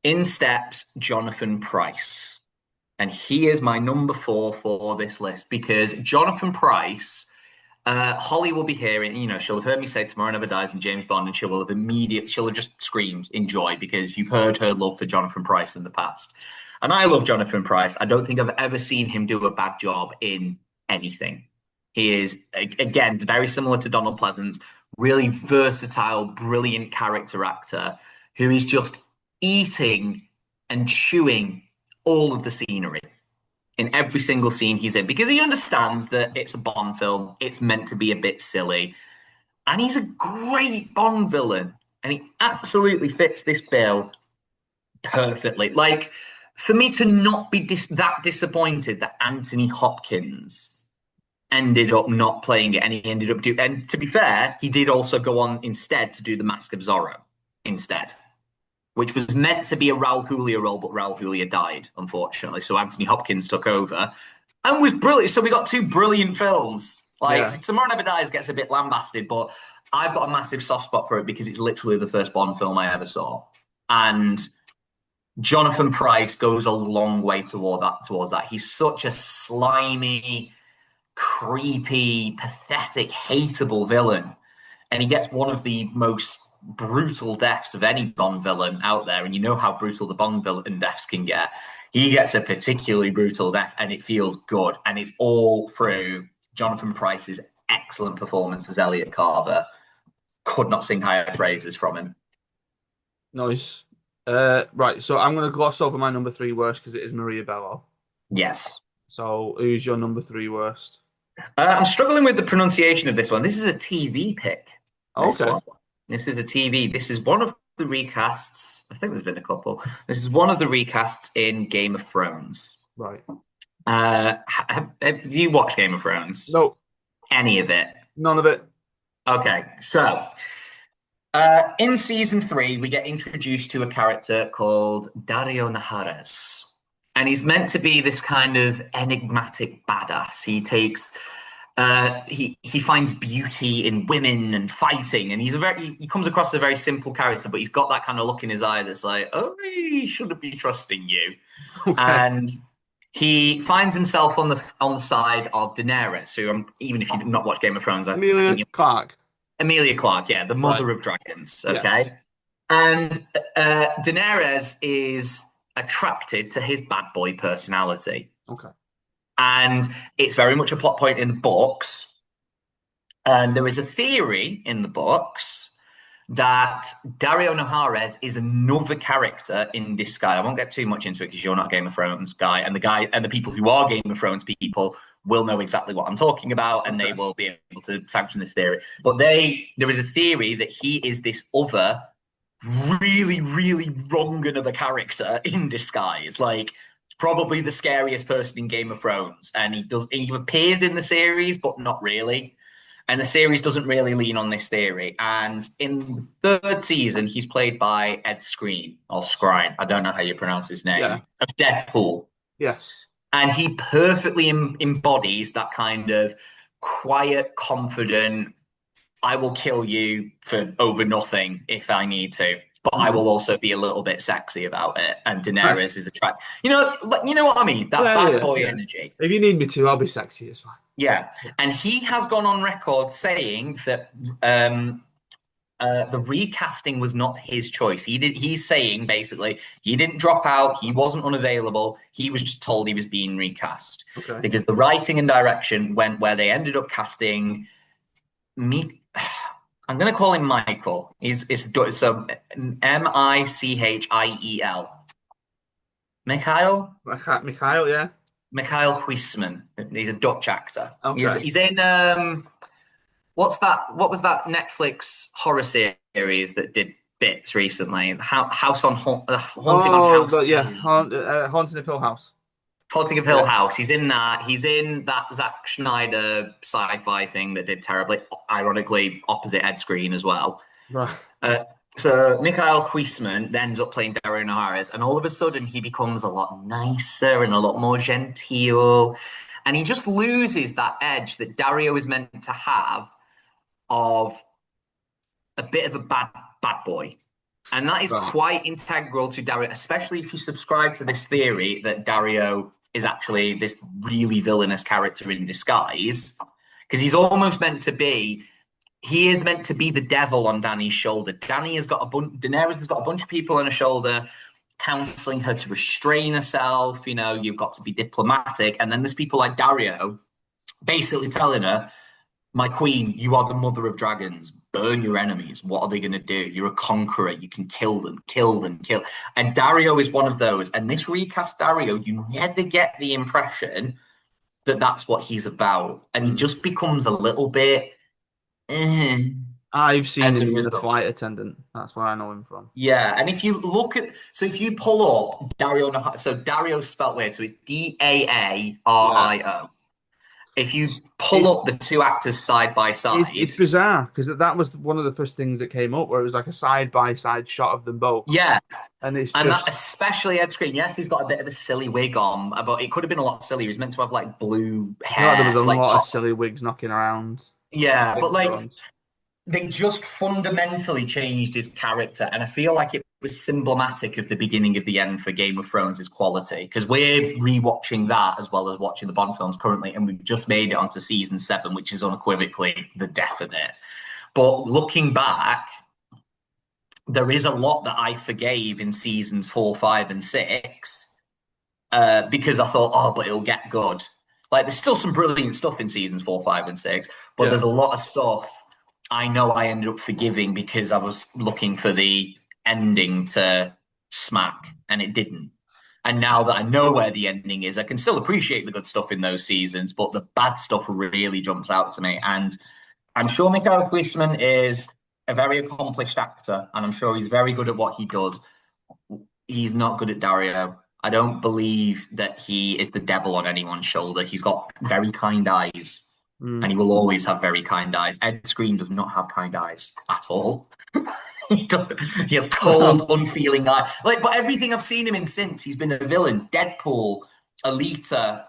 in steps Jonathan Pryce. And he is my number 4 for this list because Jonathan Pryce, Holly will be hearing, she'll have heard me say Tomorrow Never Dies and James Bond, and she'll have just screamed in joy because you've heard her love for Jonathan Pryce in the past. And I love Jonathan Pryce. I don't think I've ever seen him do a bad job in anything. He is, again, very similar to Donald Pleasance, really versatile, brilliant character actor who is just eating and chewing all of the scenery in every single scene he's in because he understands that it's a Bond film. It's meant to be a bit silly. And he's a great Bond villain. And he absolutely fits this bill perfectly. Like, for me to not be that disappointed that Anthony Hopkins ended up not playing it and he ended up doing. And to be fair, he did also go on instead to do The Mask of Zorro instead, which was meant to be a Raul Julia role, but Raul Julia died, unfortunately. So Anthony Hopkins took over and was brilliant. So we got 2 brilliant films. Yeah. Like, Tomorrow Never Dies gets a bit lambasted, but I've got a massive soft spot for it because it's literally the first Bond film I ever saw. And Jonathan Pryce goes a long way towards that. He's such a slimy, creepy, pathetic, hateable villain, and he gets one of the most brutal deaths of any Bond villain out there. And you know how brutal the Bond villain deaths can get. He gets a particularly brutal death, and it feels good. And it's all through Jonathan Pryce's excellent performance as Elliot Carver. Could not sing higher praises from him. Nice. Right, so I'm going to gloss over my number three worst because it is Maria Bello. Yes. So who's your number three worst? I'm struggling with the pronunciation of this one. This is a TV pick. This Okay. one. This is a TV. This is one of the recasts. I think there's been a couple. This is one of the recasts in Game of Thrones. Right. Have you watched Game of Thrones? No, Any of it? none of it. Okay, so in season 3, we get introduced to a character called Dario Naharis. And he's meant to be this kind of enigmatic badass. He takes he finds beauty in women and fighting, and he comes across as a very simple character, but he's got that kind of look in his eye that's like, oh, he shouldn't be trusting you. Okay. And he finds himself on the side of Daenerys, who even if you've not watched Game of Thrones, I Emilia think Clarke. Emilia Clarke, yeah, the Right. mother of dragons. Yes. Okay, and Daenerys is attracted to his bad boy personality. Okay. And it's very much a plot point in the books. And there is a theory in the books that Dario Naharis is another character in disguise. I won't get too much into it because you're not a Game of Thrones guy, and the people who are Game of Thrones people will know exactly what I'm talking about, and they will be able to sanction this theory. But there is a theory that he is this other really, really wrong another character in disguise. Like probably the scariest person in Game of Thrones. And he appears in the series, but not really. And the series doesn't really lean on this theory. And in the third season, he's played by Ed Skrein, or Scrine. I don't know how you pronounce his name. Yeah. Of Deadpool. Yes. And he perfectly embodies that kind of quiet, confident, I will kill you for over nothing if I need to, but I will also be a little bit sexy about it. And Daenerys is attractive. You know what I mean? That bad boy energy. If you need me to, I'll be sexy. It's fine. Yeah. And he has gone on record saying that the recasting was not his choice. He's saying basically he didn't drop out. He wasn't unavailable. He was just told he was being recast because the writing and direction went where they ended up casting me. I'm going to call him Michael. So Michiel. Mikhail, yeah. Michiel Huisman. He's a Dutch actor. Okay. He's in what was that Netflix horror series that did bits recently? Haunting on House. Yeah, Haunting of Hill House. Haunting of Hill House. He's in that. He's in that Zack Schneider sci-fi thing that did terribly, ironically, opposite Ed Skrein as well. Right. So Michiel Huisman ends up playing Dario Naharis, and all of a sudden he becomes a lot nicer and a lot more genteel, and he just loses that edge that Dario is meant to have of a bit of a bad boy. And that is quite integral to Dario, especially if you subscribe to this theory that Dario is actually this really villainous character in disguise, because he is meant to be the devil on Dany's shoulder. Daenerys has got a bunch of people on her shoulder counseling her to restrain herself. You know, you've got to be diplomatic. And then there's people like Dario basically telling her, my queen, you are the mother of dragons. Burn your enemies. What are they going to do? You're a conqueror. You can kill them. And Dario is one of those. And this recast Dario, you never get the impression that that's what he's about. And he just becomes a little bit... I've seen him as a flight attendant. That's where I know him from. Yeah, and if you pull up Dario, so Dario's spelled weird, so it's Daario. If you pull up the two actors side by side, it's bizarre because that was one of the first things that came up, where it was like a side by side shot of them both. Yeah, and that especially Ed Skrein. Yes, he's got a bit of a silly wig on, but it could have been a lot sillier. He's meant to have like blue hair. There was a lot of silly wigs knocking around. Yeah, but like they just fundamentally changed his character, and I feel like it was symptomatic of the beginning of the end for Game of Thrones' quality, because we're rewatching that as well as watching the Bond films currently, and we've just made it onto season 7, which is unequivocally the death of it. But looking back, there is a lot that I forgave in seasons 4, 5, and 6 because I thought, oh, but it'll get good. Like, there's still some brilliant stuff in seasons 4, 5, and 6, but Yeah. there's a lot of stuff I know I ended up forgiving because I was looking for the ending to smack, and it didn't. And now that I know where the ending is, I can still appreciate the good stuff in those seasons, but the bad stuff really jumps out to me. And I'm sure Michael Gleeson is a very accomplished actor, and I'm sure he's very good at what he does. He's not good at Dario. I don't believe that he is the devil on anyone's shoulder. He's got very kind eyes, and Mm. he will always have very kind eyes. Ed Skrein does not have kind eyes at all. He has cold, unfeeling eyes. Like, but everything I've seen him in since, he's been a villain. Deadpool, Alita,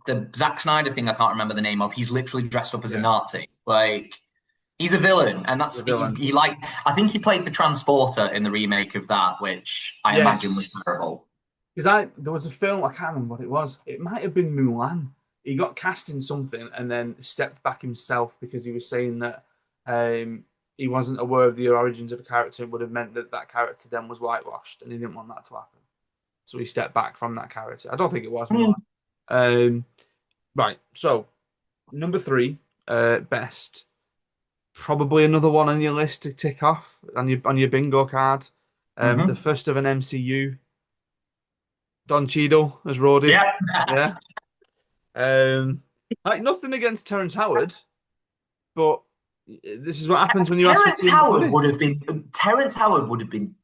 the Zack Snyder thing I can't remember the name of. He's literally dressed up as a Yeah. Nazi. Like, he's a villain, and The that's villain. he like. I think he played the transporter in the remake of that, which I imagine was Yes. terrible. Because there was a film, I can't remember what it was. It might have been Mulan. He got cast in something and then stepped back himself because he was saying that he wasn't aware of the origins of a character. It would have meant that that character then was whitewashed, and he didn't want that to happen. So he stepped back from that character. I don't think it was Mulan. Mm. Um, right. So number three, best. Probably another one on your list to tick off on your bingo card. The Mm-hmm. first of an MCU. Don Cheadle as Rhodey. Yeah. Yeah. Like nothing against Terrence Howard, but this is what happens when you ask for too much money. Terrence Howard would have been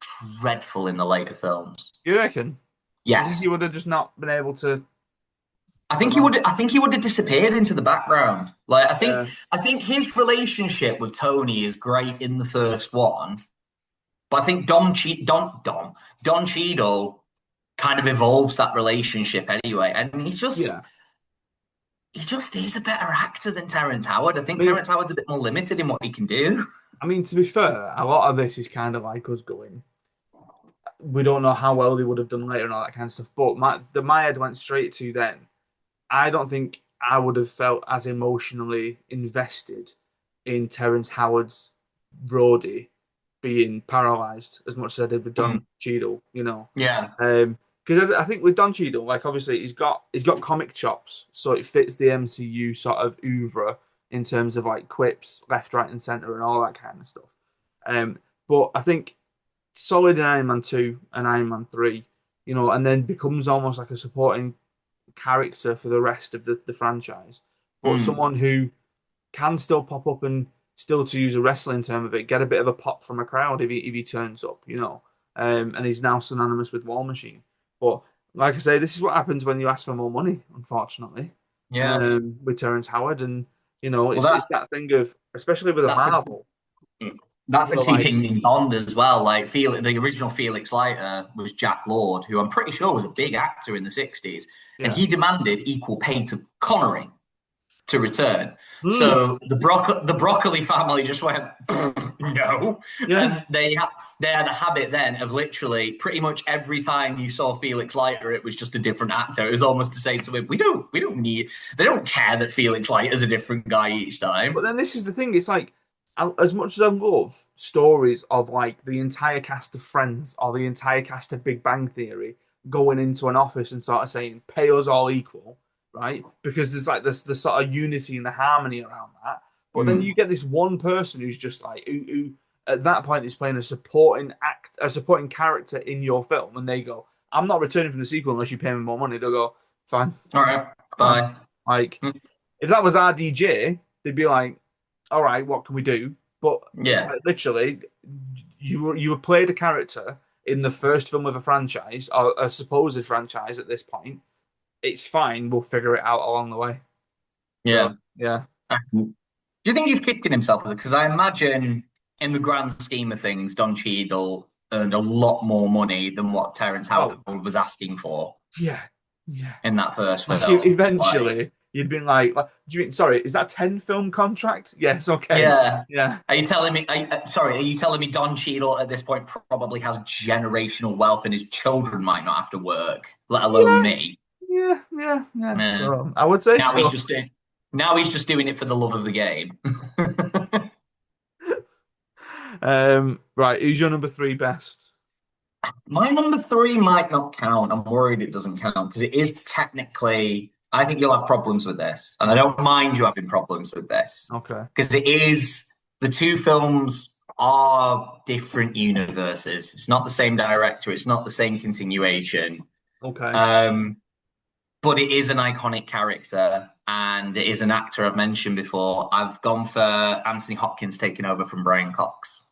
dreadful in the later films. You reckon? You think Yes. he would have just not been able to? I I don't think he know. would. I think he would have disappeared into the background. Like I think. Yeah. I think his relationship with Tony is great in the first one, but I think Don Cheadle kind of evolves that relationship anyway, and Yeah. he just is a better actor than Terrence Howard. I I think mean, Terrence Howard's a bit more limited in what he can do. to be fair, a lot of this is kind of like us going. We don't know how well they would have done later and all that kind of stuff. But my head went straight to then. I don't think I would have felt as emotionally invested in Terrence Howard's Brody being paralyzed as much as I did with Mm, Don Cheadle, yeah. Because I think with Don Cheadle, like obviously he's got comic chops, so it fits the MCU sort of oeuvre in terms of like quips, left, right, and center, and all that kind of stuff. But I think solid in Iron Man 2 and Iron Man 3, and then becomes almost like a supporting character for the rest of the franchise. But Mm, someone who can still pop up and still, to use a wrestling term of it, get a bit of a pop from a crowd if he turns up, and he's now synonymous with War Machine. But like I say, this is what happens when you ask for more money, unfortunately, yeah. with Terrence Howard, and Well, it's that thing of, especially with a that's a Marvel, That's a key like thing in Bond as well. Like the original Felix Leiter was Jack Lord, who I'm pretty sure was a big actor in the 60s, and yeah, he demanded equal pay to Connery to return. mm, So the broccoli family just went no, yeah, and they had a habit then of literally pretty much every time you saw Felix Leiter, it was just a different actor. It was almost to say to him, we don't need, they don't care that Felix Leiter's a different guy each But time. then this is the thing. It's like, as much as I love stories of like the entire cast of Friends or the entire cast of Big Bang Theory going into an office and sort of saying, "Pay us all equal," right? Because there's like this the sort of unity and the harmony around that. But then you Mm, get this one person who's just like who at that point is playing a supporting character in your film, and they go, "I'm not returning from the sequel unless you pay me more money." They'll go, "Fine, all right, fine." bye. Like if that was RDJ, they'd be like, "All right, what can we do?" But it's Yeah. like literally, you were played a character in the first film of a franchise or a supposed franchise at this point. It's fine. We'll figure it out along the way. So Yeah. yeah. Do you think he's kicking himself? Because I imagine, in the grand scheme of things, Don Cheadle earned a lot more money than what Terrence Howard Oh was asking for yeah, yeah. in that first Like film. Like, eventually. you'd been do you mean, sorry, is that 10 film contract? Yes, okay. Yeah. Yeah. Are you telling me? Sorry, are you telling me Don Cheadle at this point probably has generational wealth and his children might not have to work, let alone Yeah, me? yeah. Yeah. So I would say Now he's so. just doing. Now he's just doing it for the love of the game. Right, who's your number three best? My number three might not count. I'm worried it doesn't count because it is technically. I think you'll have problems with this, and I don't mind you having problems with this Okay. because it is the two films are different universes. It's not the same director. It's not the same continuation. Okay. Um, but it is an iconic character, and it is an actor I've mentioned before. I've gone for Anthony Hopkins taking over from Brian Cox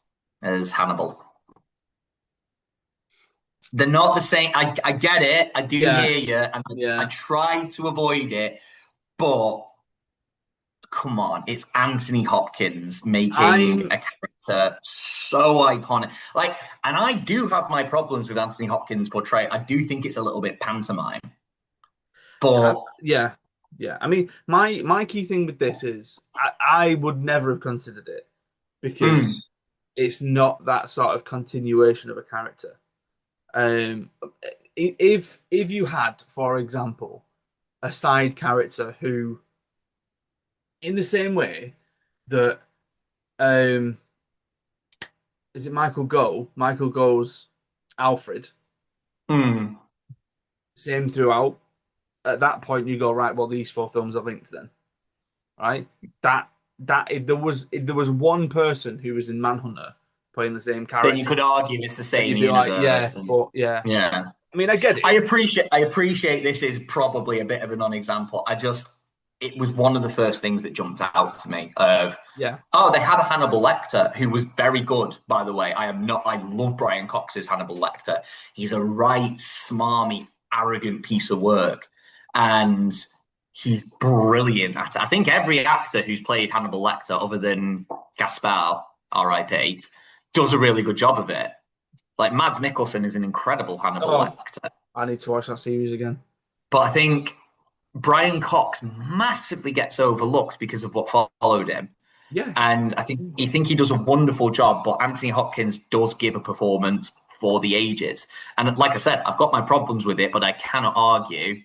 as Hannibal. They're not the same. I get it. I do Yeah, hear you, and I yeah. try to avoid it. But come on, it's Anthony Hopkins making I'm a character so iconic. Like, and I do have my problems with Anthony Hopkins' portrayal. I do think it's a little bit pantomime, but yeah, yeah. I mean, my key thing with this is I would never have considered it mm, because it's not that sort of continuation of a character. Um, if you had, for example, a side character who, in the same way that is it Michael Gough? Michael Gough's Alfred, mm. same throughout. At that point, you go right. Well, these four films are linked then, right? That that if there was one person who was in Manhunter playing the same Then you character, could argue it's the then same you'd be like, yeah, universe, and but yeah. yeah. I mean, I get I it. appreciate I appreciate this is probably a bit of a non-example. I just it was one of the first things that jumped out to me of Yeah, oh, they had a Hannibal Lecter who was very good, by the way. I love Brian Cox's Hannibal Lecter. He's a right smarmy, arrogant piece of work. And he's brilliant at it. I think every actor who's played Hannibal Lecter, other than Gaspar, R.I.P., does a really good job of it. Like Mads Mikkelsen is an incredible Hannibal oh, Lecter. I need to watch that series again. But I think Brian Cox massively gets overlooked because of what followed him. Yeah, And I think he does a wonderful job, but Anthony Hopkins does give a performance for the ages. And like I said, I've got my problems with it, but I cannot argue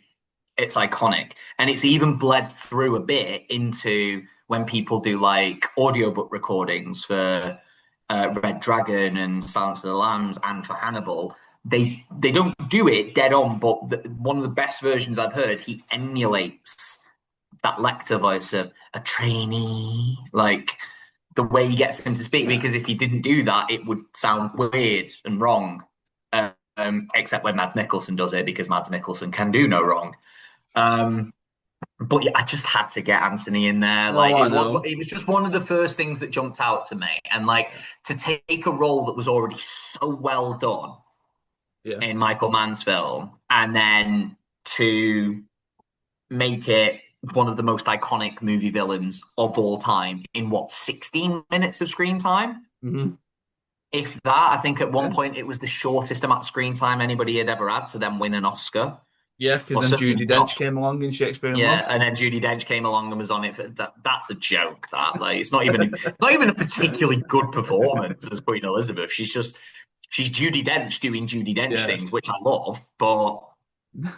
it's iconic. And it's even bled through a bit into when people do like audiobook recordings for Red Dragon and Silence of the Lambs and for Hannibal. They don't do it dead on, but one of the best versions I've heard, he emulates that Lecter voice of a trainee, like the way he gets him to speak. yeah. Because if he didn't do that, it would sound weird and wrong. Except when Mads Mikkelsen does it, because Mads Mikkelsen can do no wrong. Um, but yeah, I just had to get Anthony in there. Oh, Like I know. it was just one of the first things that jumped out to me. And like to take a role that was already so well done Yeah. in Michael Mann's film, and then to make it one of the most iconic movie villains of all time in what 16 minutes of screen time. Hmm. If that, I think at one Yeah. point it was the shortest amount of screen time anybody had ever had to then win an Oscar, Yeah, because or then certainly Judi Dench not. came along in Shakespeare in Yeah, Love. and then Judi Dench came along and was on it. That's a joke. That like it's not even a particularly good performance as Queen Elizabeth. She's Judi Dench doing Judi Dench Yeah. things, which I love. But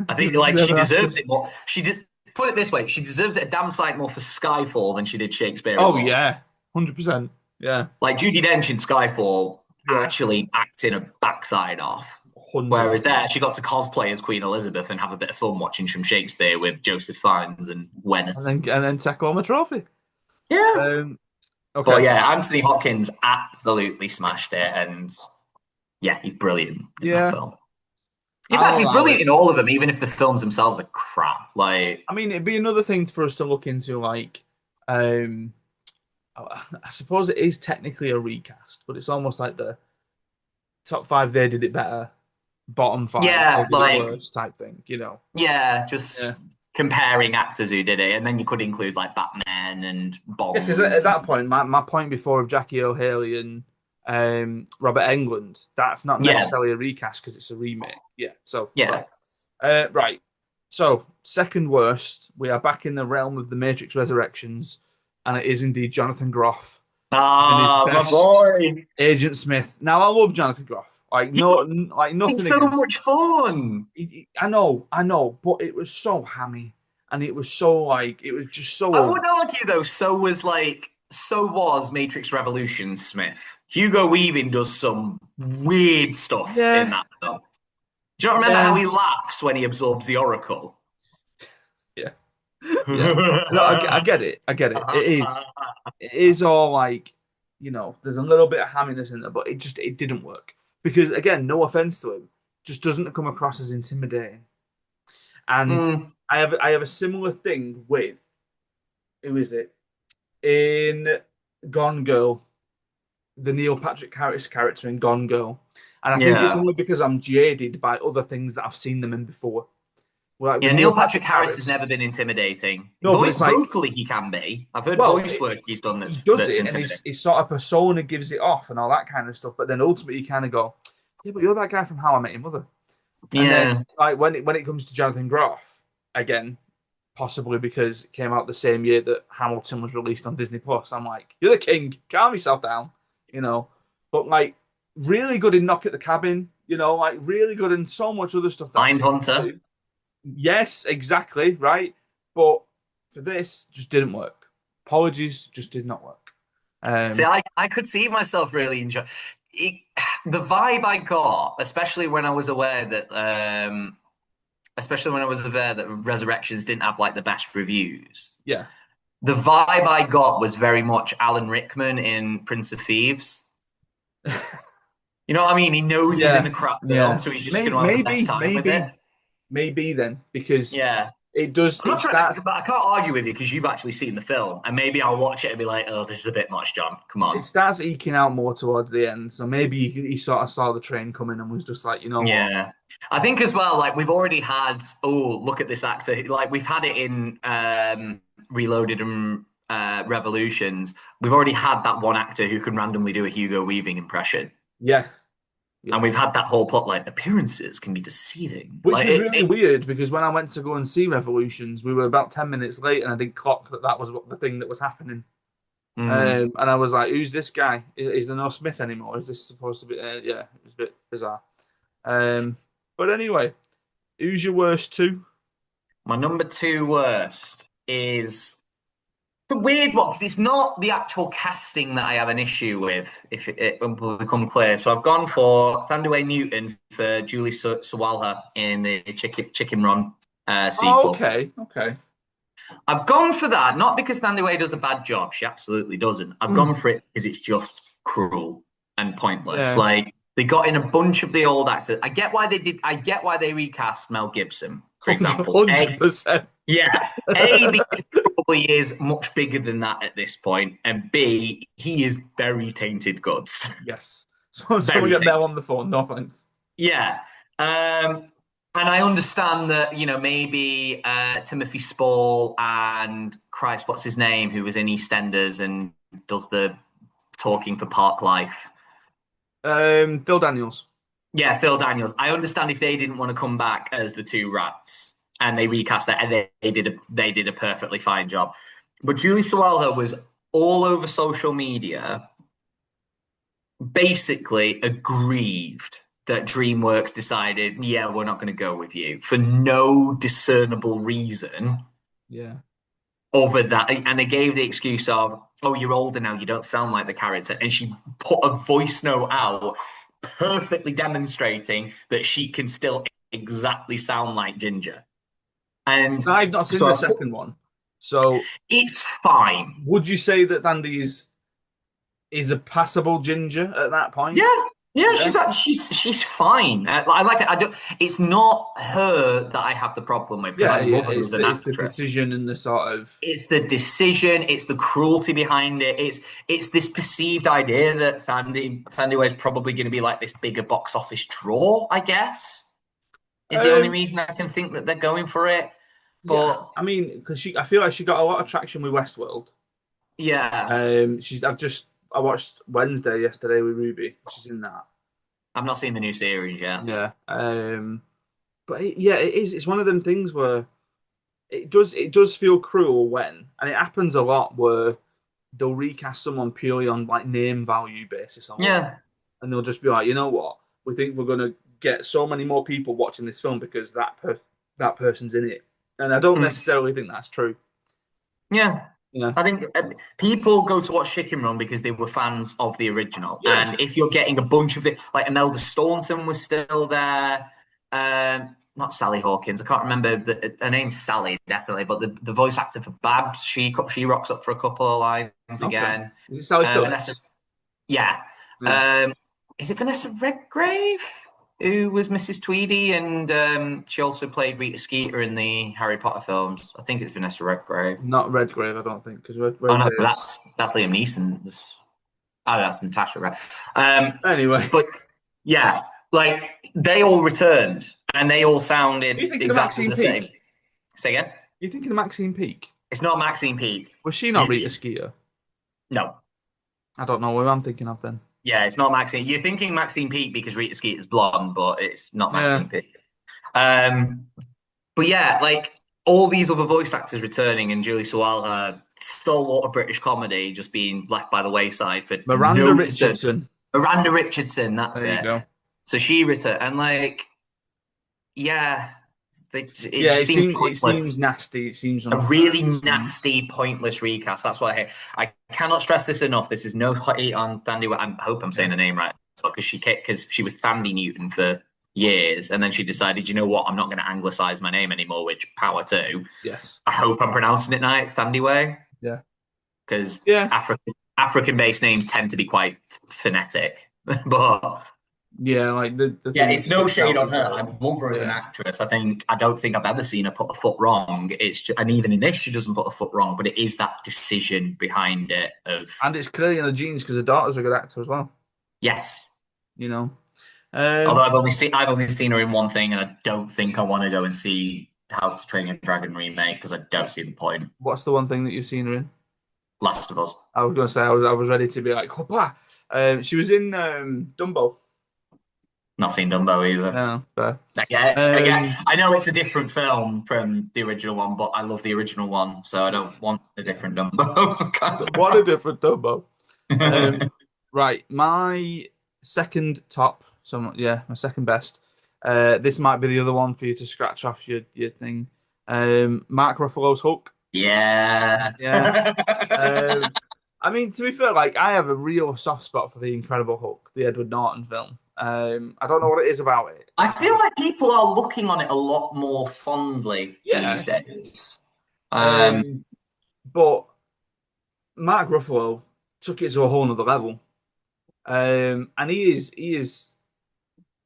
I think Doesn't like deserve she an Oscar. deserves it more. She did put it this way: she deserves it a damn sight more for Skyfall than she did Shakespeare in Oh Love. yeah, 100%. Yeah, Like Judi Dench in Skyfall yeah, actually acting a backside off. hundred Whereas percent. there, she got to cosplay as Queen Elizabeth and have a bit of fun watching some Shakespeare with Joseph Fiennes and Gwyneth. And then take home a trophy. Yeah. Um, But okay. yeah, Anthony Hopkins absolutely smashed it. And yeah, he's brilliant in that Yeah, film. In I'll fact, he's allow brilliant it. in all of them, even if the films themselves are crap. Like, I mean, it'd be another thing for us to look into, like, um, I suppose it is technically a recast, but it's almost like the top five they did it better, bottom five they yeah, did it like, worse type thing, you know? yeah, just Yeah. comparing actors who did it. And then you could include like Batman and Yeah, because at Bonds and that point, my point before of Jackie O'Haley and Robert Englund, that's not yeah, necessarily a recast because it's a remake. Yeah. So yeah. right, right. So, second worst, we are back in the realm of the Matrix Resurrections, and it is indeed Jonathan Groff in his Ah, my best boy. Agent Smith. Now, I love Jonathan Groff. Like no, like It's nothing so against. much fun. I know, but it was so hammy, and it was so like it was just so I over would the top. argue though, so was Matrix Revolutions, Smith. Hugo Weaving does some weird stuff in Yeah, that film. Do you not remember how yeah, he laughs when he absorbs the Oracle? yeah, yeah. No, I get it. I get it. It is all like, there's a little bit of hamminess in there, but it didn't work because again, no offense to him, just doesn't come across as intimidating. And Mm, I have a similar thing with who is it in Gone Girl, the Neil Patrick Harris character in Gone Girl, and I think it's yeah. only because I'm jaded by other things that I've seen them in before. Like with Yeah, Neil Neil Patrick Patrick Harris has Harris, never been intimidating. no, but it's like, Vocally, he can be. I've heard well, voice work he's done he does that's it, and intimidating. his sort of persona gives it off and all that kind of stuff. But then ultimately, you kind of go, yeah, but you're that guy from How I Met Your Mother. And then Yeah. like when it comes to Jonathan Groff, again, possibly because it came out the same year that Hamilton was released on Disney Plus, I'm like, you're the king, calm yourself down, you know. But like really good in Knock at the Cabin, like really good in so much other stuff that I've seen him Mindhunter. do. Yes, exactly, right. But for this, just didn't work. Apologies, just did not work. See, Um, I could see myself really enjoy it, the vibe I got, especially when I was aware that Resurrections didn't have like the best reviews. yeah. The vibe I got was very much Alan Rickman in Prince of Thieves. You know what I mean? He knows he's Yeah, in a crap film, yeah. so he's just going Maybe, to have the best maybe, time with it. maybe, maybe then because Yeah. it does. I'm It not trying, starts. but I can't argue with you because you've actually seen the film, and maybe I'll watch it and be like, "Oh, this is a bit much, John. Come It on." starts eking out more towards the end. So maybe he sort of saw the train coming and was just like, you know what? Yeah. I think as well, like we've already had, oh, look at this actor. Like we've had it in Reloaded and Revolutions. We've already had that one actor who can randomly do a Hugo Weaving impression. Yeah, And yeah. we've had that whole plot line. Appearances can be deceiving. Which was really weird because when I went to go and see Revolutions, we were about 10 minutes late, and I didn't clock that that was what the thing that was happening. Mm. And I was like, "Who's this guy? Is there no Smith anymore? Is this supposed to be?" Yeah, it was a bit bizarre. Um, but anyway, who's your worst two? My number two worst is the weird one because it's not the actual casting that I have an issue with, if it will become clear. So I've gone for Thandaway Newton for Julie Sawalha in the Chicken Run Oh, sequel. okay, okay. I've gone for that, not because Thandaway does a bad job. She absolutely doesn't. I've Mm, gone for it because it's just cruel and pointless. yeah, Like they got in a bunch of the old actors. I get why they did. I get why they recast Mel Gibson, for example. 100%. Yeah. Because he probably is much bigger than that at this point, and B, he is very tainted goods. Yes. So we Very get Mel tainted. on the phone. No thanks. Yeah. And I understand that, maybe Timothy Spall and Christ, what's his name, who was in EastEnders and does the talking for Park Life. Phil Daniels. Yeah, Phil Daniels. I understand if they didn't want to come back as the two rats and they recast that and they did a perfectly fine job. But Julie Sawalha was all over social media, basically aggrieved that DreamWorks decided, yeah, we're not going to go with you for no discernible reason Yeah. over that. And they gave the excuse of, oh, you're older now, you don't sound like the character. And she put a voice note out perfectly demonstrating that she can still exactly sound like Ginger. So And I've not seen the so second one. So it's fine. would you say that Andy is a passable ginger at that point? Yeah, yeah, Yeah. she's fine. I like it. I don't. It's not her that I have the problem with because I Yeah, yeah. love her It's as an the actress. decision and the sort of It's the decision. It's the cruelty behind it. It's this perceived idea that Thandie is probably going to be like this bigger box office draw. I guess is the only um reason I can think that they're going for it. yeah. But I mean, because I feel like she got a lot of traction with Westworld. yeah, I watched Wednesday yesterday with Ruby. She's in that. I've not seen the new series yet. Yeah. but yeah, it is. It's one of them things where it does feel cruel when, and it happens a lot where they'll recast someone purely on like name value basis a lot, Yeah. and they'll just be like, you know what, we think we're gonna get so many more people watching this film because that person's in it, and I don't Mm. necessarily think that's true. Yeah. Yeah, I think people go to watch Chicken Run because they were fans of the original. yeah, And if you're getting a bunch of the, like Imelda Staunton was still there, not Sally Hawkins, I can't remember, her name's Sally, definitely, but the voice actor for Babs, she rocks up for a couple of lines okay. again. Is it Sally Vanessa, Phillips? yeah. Yeah, Um, is it Vanessa Redgrave who was Mrs. Tweedy, and she also played Rita Skeeter in the Harry Potter films? I think it's Vanessa Redgrave. not Redgrave, I don't think, because Oh no, Redgrave's that's Liam Neeson's. Oh, that's Natasha, right? anyway. But yeah, like they all returned and they all Are you sounded thinking of exactly Maxine the same. Peake? Say again. Are you thinking of Maxine Peake? It's not Maxine Peake. Was she not You, Rita Skeeter? no, I don't know what I'm thinking of then. yeah, it's not Maxine. You're thinking Maxine Peake because Rita Skeeter's blonde, but it's not Yeah. Maxine Peake. Um, but yeah, like all these other voice actors returning and Julie Sawalha, stalwart of British comedy, just being left by the wayside for Miranda no discern. Richardson. Miranda Richardson, that's There you it. go. So she returned, and like, yeah, it Yeah, just seems it seems pointless. nasty. It seems A unfair. really It seems nasty, pointless recast. That's what I hate. I cannot stress this enough. This is no hate on Thandi. I hope I'm saying yeah. the name right because she was Thandi Newton for years, and then she decided, you know what, I'm not going to anglicize my name anymore. Which power to. Yes. I hope I'm pronouncing it right, Thandi Way, Yeah. because Yeah. African based names tend to be quite phonetic, but. Yeah, like the Yeah, thing that it's no sticks shade out on is her. I love her as an yeah. actress. I don't think I've ever seen her put a foot wrong. It's just, and even in this, she doesn't put a foot wrong. But it is that decision behind it. Of And it's clearly in the genes because the daughter's a good actor as well, yes, you know. although Um I've only seen her in one thing, and I don't think I want to go and see How to Train Your Dragon remake because I don't see the point. what's the one thing that you've seen her in? Last of Us, I was gonna say I was ready to be like, Whoopah! She was in Dumbo. not seen Dumbo either. Yeah, fair. Again, Um I know it's a different film from the original one, but I love the original one, so I don't want a different what a Dumbo. different Dumbo. Um, right, my second top. So yeah, my second best. This might be the other one for you to scratch off your thing. Mark Ruffalo's Hulk. Yeah. Yeah. Um, I mean, to be fair, like I have a real soft spot for the Incredible Hulk, the Edward Norton film. I don't know what it is about it. I feel like people are looking on it a lot more fondly these Yeah. days. Um, Um, but Mark Ruffalo took it to a whole nother level. And he is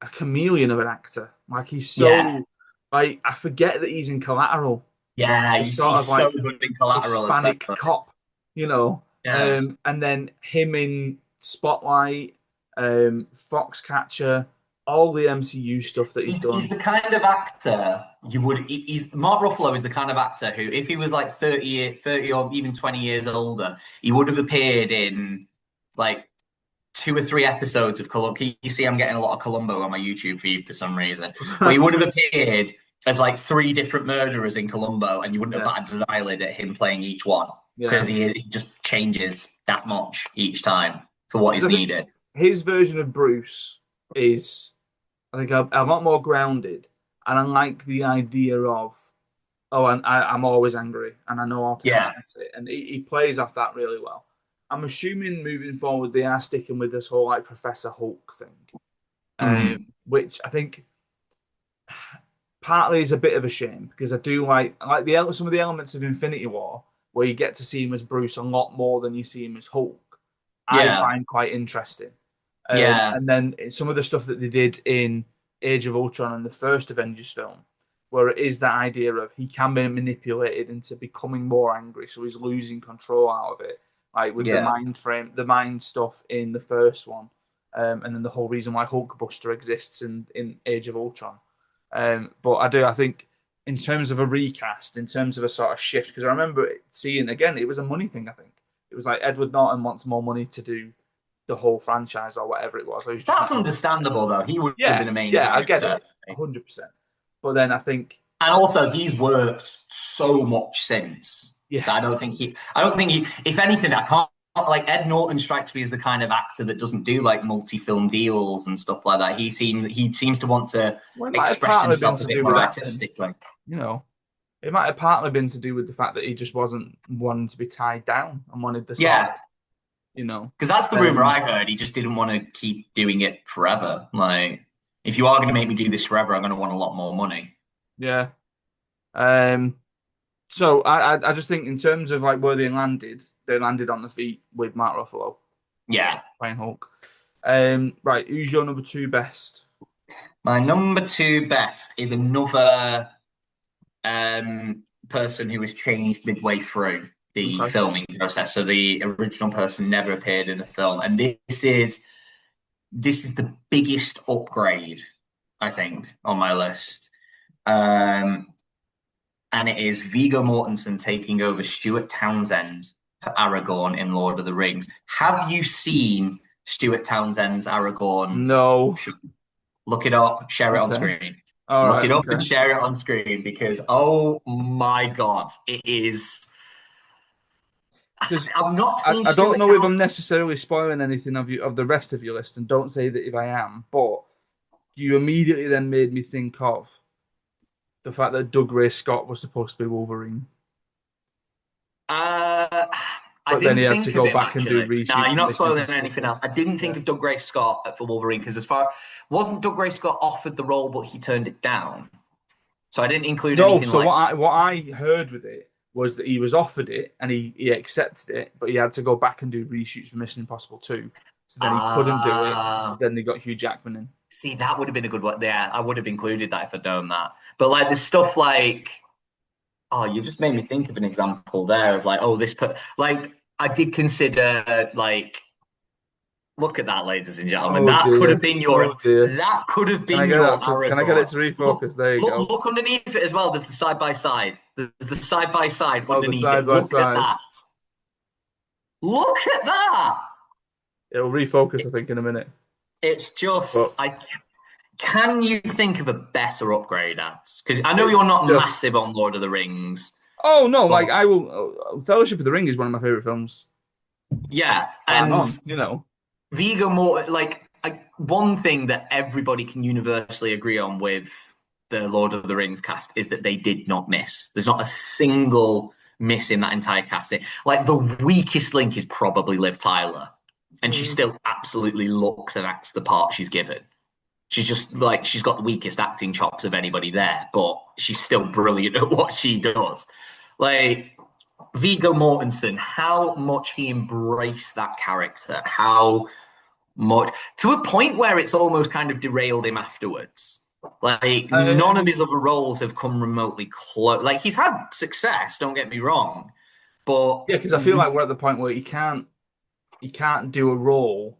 a chameleon of an actor. Like he's yeah, so like I forget that he's in Collateral. yeah, This sort he's of so like good in Collateral, Hispanic especially. cop, you know. Yeah, And then him in Spotlight, Foxcatcher, all the MCU stuff that he's he's done. the kind of actor you would. He's Mark Ruffalo is the kind of actor who, if he was like 30 or even 20 years older, he would have appeared in like two or three episodes of Columbo. You see, I'm getting a lot of Columbo on my YouTube feed for some reason. But he would have appeared as like three different murderers in Columbo, and you wouldn't have Yeah, batted an eyelid at him playing each one because yeah. he just changes that much each time for what is Because I think needed. his version of Bruce is, I think, a lot more grounded, and I like the idea of and I'm always angry, and I know how to Yeah, harness it, and he plays off that really well. I'm assuming moving forward they are sticking with this whole like Professor Hulk thing, mm. which I think partly is a bit of a shame because I do like the some of the elements of Infinity War where you get to see him as Bruce a lot more than you see him as Hulk. I Yeah, find quite interesting, yeah, and then some of the stuff that they did in Age of Ultron and the first Avengers film, where it is that idea of he can be manipulated into becoming more angry, so he's losing control out of it, like with the yeah, mind frame, the mind stuff in the first one, and then the whole reason why Hulkbuster exists in Age of Ultron. But I think in terms of a recast, in terms of a sort of shift, because I remember seeing again, it was a money thing. I think it was like Edward Norton wants more money to do the whole franchise or whatever it was. So he's just that's like, understandable though. He would have yeah, been a main yeah, I get character. it, 100%. But then I think, And also, he's worked so much since yeah, that I don't think he, if anything, I can't, like, Ed Norton strikes me as the kind of actor that doesn't do like multi-film deals and stuff like that. He seems to want to well, it might have express partly been himself a to bit do more with acting. artistically. You know, it might have partly been to do with the fact that he just wasn't wanting to be tied down and wanted the sort of, Yeah, you know, because that's the rumor um, I heard. He just didn't want to keep doing it forever. Like, if you are going to make me do this forever, I'm going to want a lot more money. yeah. Um, so I just think in terms of like where they landed on the feet with Mark Ruffalo Yeah. playing Hulk. Right, who's your number two best? My number two best is another person who was changed midway through the Okay. filming process. So the original person never appeared in the film, and this is the biggest upgrade I think on my list. Um, and it is Viggo Mortensen taking over Stuart Townsend for Aragorn in Lord of the Rings. Have you seen Stuart Townsend's Aragorn? No. Look it up, share it on Okay. screen. All Look right. it up and Okay. share it on screen because oh my god, it is. Because I've not seen I don't Stuart know if I'm Townsend. necessarily spoiling anything of you of the rest of your list, and don't say that if I am, but you immediately then made me think of the fact that Doug Ray Scott was supposed to be Wolverine, Uh, I but then he didn't had to think of go him back and do actually. No, reshoots you're for not Mission spoiling Impossible anything 2. else. I didn't Yeah. think of Doug Gray Scott for Wolverine because as far wasn't Doug Gray Scott offered the role, but he turned it down. So I didn't include No, anything so like. what I heard with it was that he was offered it and he accepted it, but he had to go back and do reshoots for Mission Impossible 2. So then he couldn't do it. So Ah, then they got Hugh Jackman in. see, that would have been a good one. Yeah, I would have included that if I'd known that. But like the stuff like, oh, you just made me think of an example there of like, oh, like I did consider like, look at that, ladies and gentlemen. Oh dear. Oh dear. That could have Can I been get your that to can I get it Aragorn. to Look, refocus? There you go. look underneath it as well. There's the side by side. There's the side by side Oh, the underneath it. side by Look at side. that. Look at that. It'll refocus, I think, in a minute. It's just, But I can you think of a better upgrade at? Because I know you're it's not just massive on Lord of the Rings, oh no, but like I will. Fellowship of the Ring is one of my favorite films. yeah, Bar and none, you know. Viggo more like one thing that everybody can universally agree on with the Lord of the Rings cast is that they did not miss. There's not a single miss in that entire casting. Like the weakest link is probably Liv Tyler, and she Mm. still absolutely looks and acts the part she's given. She's just like she's got the weakest acting chops of anybody there, but she's still brilliant at what she does. Like Viggo Mortensen, how much he embraced that character, how much to a point where it's almost kind of derailed him afterwards. Like none of Um, his other roles have come remotely close. Like he's had success, don't get me wrong, but yeah, because I feel like we're at the point where he can't do a role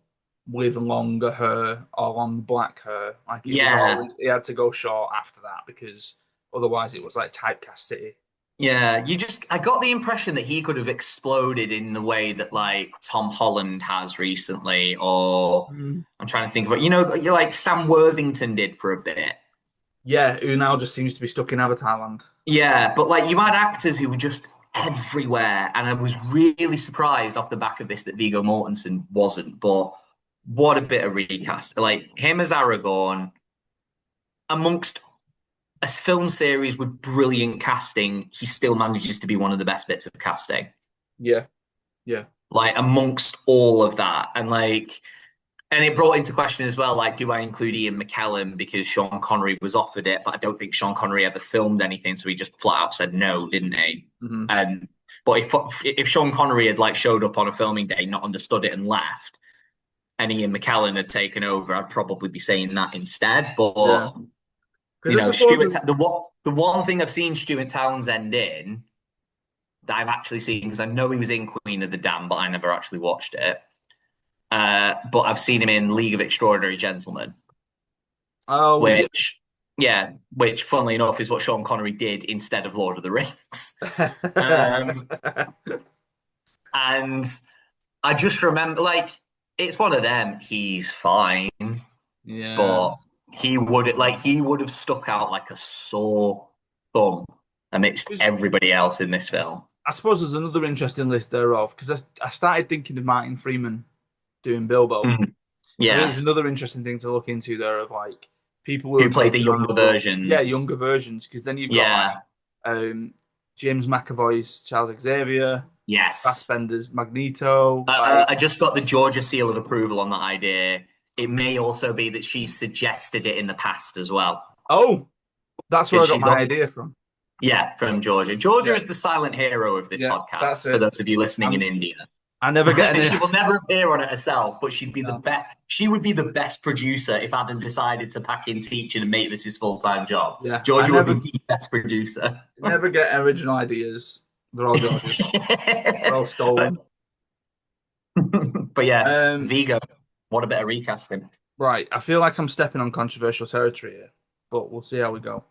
with longer hair or long black hair. Like it was yeah, always he had to go short after that because otherwise it was like typecast city. yeah, I got the impression that he could have exploded in the way that like Tom Holland has recently, or Mm. I'm trying to think of it, you know, like Sam Worthington did for a bit. Yeah, who now just seems to be stuck in Avatar land. Yeah, but like you had actors who were just everywhere, and I was really surprised off the back of this that Viggo Mortensen wasn't. But what a bit of recast! Like him as Aragorn, amongst a film series with brilliant casting, he still manages to be one of the best bits of casting. Yeah, yeah. Like amongst all of that, and like, and it brought into question as well, like, do I include Ian McKellen because Sean Connery was offered it, but I don't think Sean Connery ever filmed anything, so he just flat out said no, didn't he? Hmm. And but if Sean Connery had like showed up on a filming day, not understood it, and left, and Ian McKellen had taken over, I'd probably be saying that instead. Yeah, But because I suppose Stuart, the one thing I've seen Stuart Townsend in that I've actually seen because I know he was in Queen of the Damned, but I never actually watched it. But I've seen him in League of Extraordinary Gentlemen, oh yeah. which, yeah, which funnily enough is what Sean Connery did instead of Lord of the Rings. Um, and I just remember, like, it's one of them. He's fine, Yeah. but he would have stuck out like a sore thumb amidst everybody else in this film. I suppose there's another interesting list thereof because I started thinking of Martin Freeman doing Bilbo. Mm. I think there's Yeah, another interesting thing to look into there of like people who who are played the taking on younger a role. Yeah, versions? younger versions because then you've got like Yeah, James McAvoy's Charles Xavier, yes. Fassbender's Magneto. Like, I just got the Georgia seal of approval on that idea. It may also be that she suggested it in the past as well, oh, that's where because I got she's my up. idea from. Yeah, from Georgia. Georgia Yeah, is the silent hero of this yeah, that's podcast. For it. those of you listening in I'm, India, I never get any. she will never appear on it herself, but she'd be the No, best. She would be the best producer if Adam decided to pack in teaching and make this his full-time job. yeah, I Georgia would be never the best producer. never get original ideas. They're all George's. They're all but stolen. but yeah, Um, Vigo. What a bit of recasting. right. I feel like I'm stepping on controversial territory here, but we'll see how we go.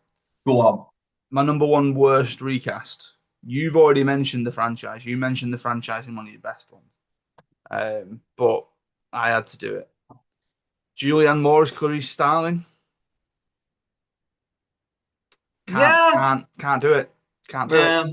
Go on. My number one worst recast. You've already mentioned the franchise. You mentioned the franchise in one of your best ones. But I had to do it. Julianne Moore as Clarice Starling. Yeah. Can't do it. Can't do it. Yeah.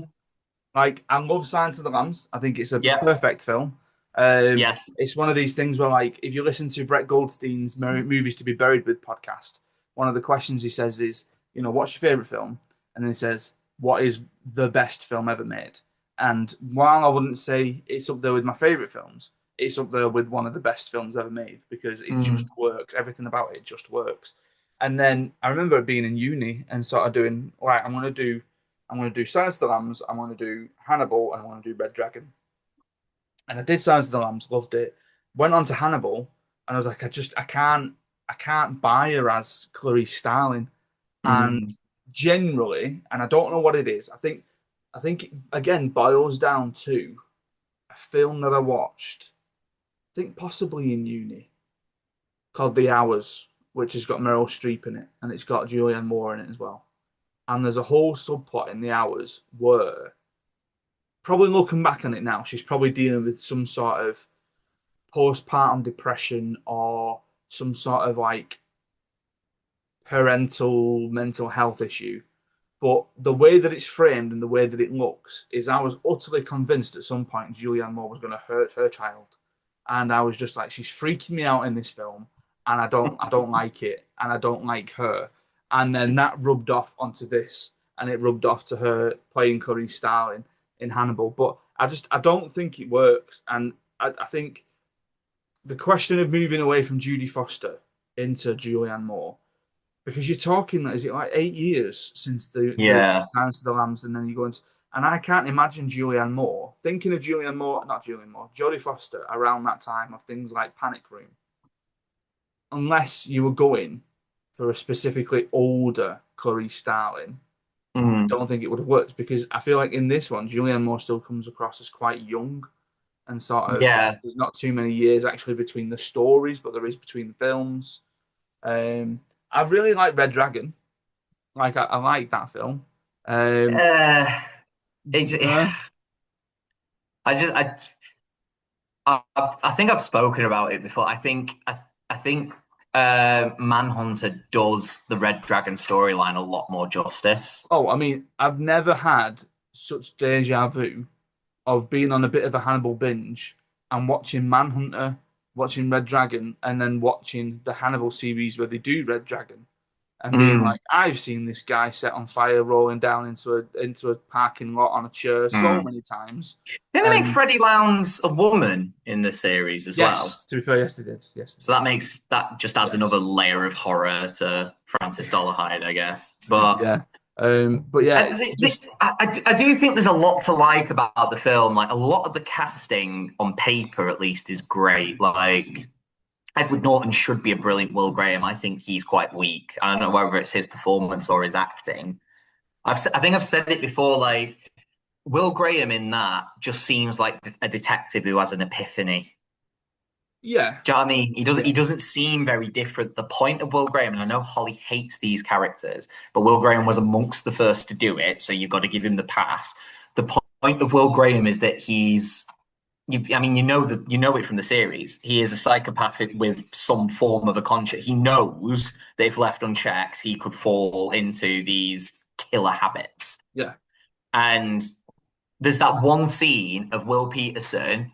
Like I love Silence of the Lambs. I think it's a Yeah. perfect film. Yes. It's one of these things where, like, if you listen to Brett Goldstein's "Movies to Be Buried With" podcast, one of the questions he says is, what's your favorite film? And then he says, what is the best film ever made? And while I wouldn't say it's up there with my favorite films, it's up there with one of the best films ever made because it just Mm. works. Everything about it just works. And then I remember being in uni and sort of doing, all right, I'm gonna do Silence of the Lambs, I'm gonna do Hannibal, and I want to do Red Dragon. And I did Silence of the Lambs, loved it. Went on to Hannibal, and I was like, I can't buy her as Clarice Starling. And Mm. generally, and I don't know what it is. I think it, again boils down to a film that I watched. I think possibly in uni called The Hours, which has got Meryl Streep in it, and it's got Julianne Moore in it as well. And there's a whole subplot in The Hours where, probably looking back on it now, she's probably dealing with some sort of postpartum depression or some sort of like parental mental health issue. But the way that it's framed and the way that it looks is I was utterly convinced at some point Julianne Moore was going to hurt her child. And I was just like, she's freaking me out in this film, and I don't like it, and I don't like her. And then that rubbed off onto this, and it rubbed off to her playing Clarice Starling in Hannibal. But I don't think it works. And I think the question of moving away from Judy Foster into Julianne Moore, because you're talking, is it like 8 years since the Yeah. Silence of the Lambs, and then you go into, and I can't imagine Julianne Moore thinking of Julianne Moore, not Julianne Moore, Jodie Foster around that time of things like Panic Room, unless you were going for a specifically older Clarice Starling. Mm. Don't think it would have worked because I feel like in this one, Julianne Moore still comes across as quite young and sort of Yeah. there's not too many years actually between the stories, but there is between the films. I really like Red Dragon. Like I like that film. Um, Uh, it, uh, I just I think I've spoken about it before. I think Manhunter does the Red Dragon storyline a lot more justice. oh, I mean, I've never had such deja vu of being on a bit of a Hannibal binge and watching Manhunter, watching Red Dragon, and then watching the Hannibal series where they do Red Dragon, and being Mm, like, I've seen this guy set on fire, rolling down into a parking lot on a chair so mm. many times. Didn't they make And Freddie Lounds a woman in the series as well? yes, to be fair, yes, they did. Yes, they So did. that just adds another Yes, layer of horror to Francis Dollarhide, I guess. But yeah. But yeah, just I do think there's a lot to like about the film. Like a lot of the casting on paper, at least, is great. Like Edward Norton should be a brilliant Will Graham. I think he's quite weak. I don't know whether it's his performance or his acting. I think I've said it before. Like Will Graham in that just seems like a detective who has an epiphany. yeah, Do you know what I mean? He doesn't. yeah. He doesn't seem very different. The point of Will Graham, and I know Holly hates these characters, but Will Graham was amongst the first to do it, so you've got to give him the pass. The point of Will Graham is that he's I mean, you know it from the series. He is a psychopath with some form of a conscience. He knows that if left unchecked, he could fall into these killer habits. Yeah. And there's that one scene of Will Peterson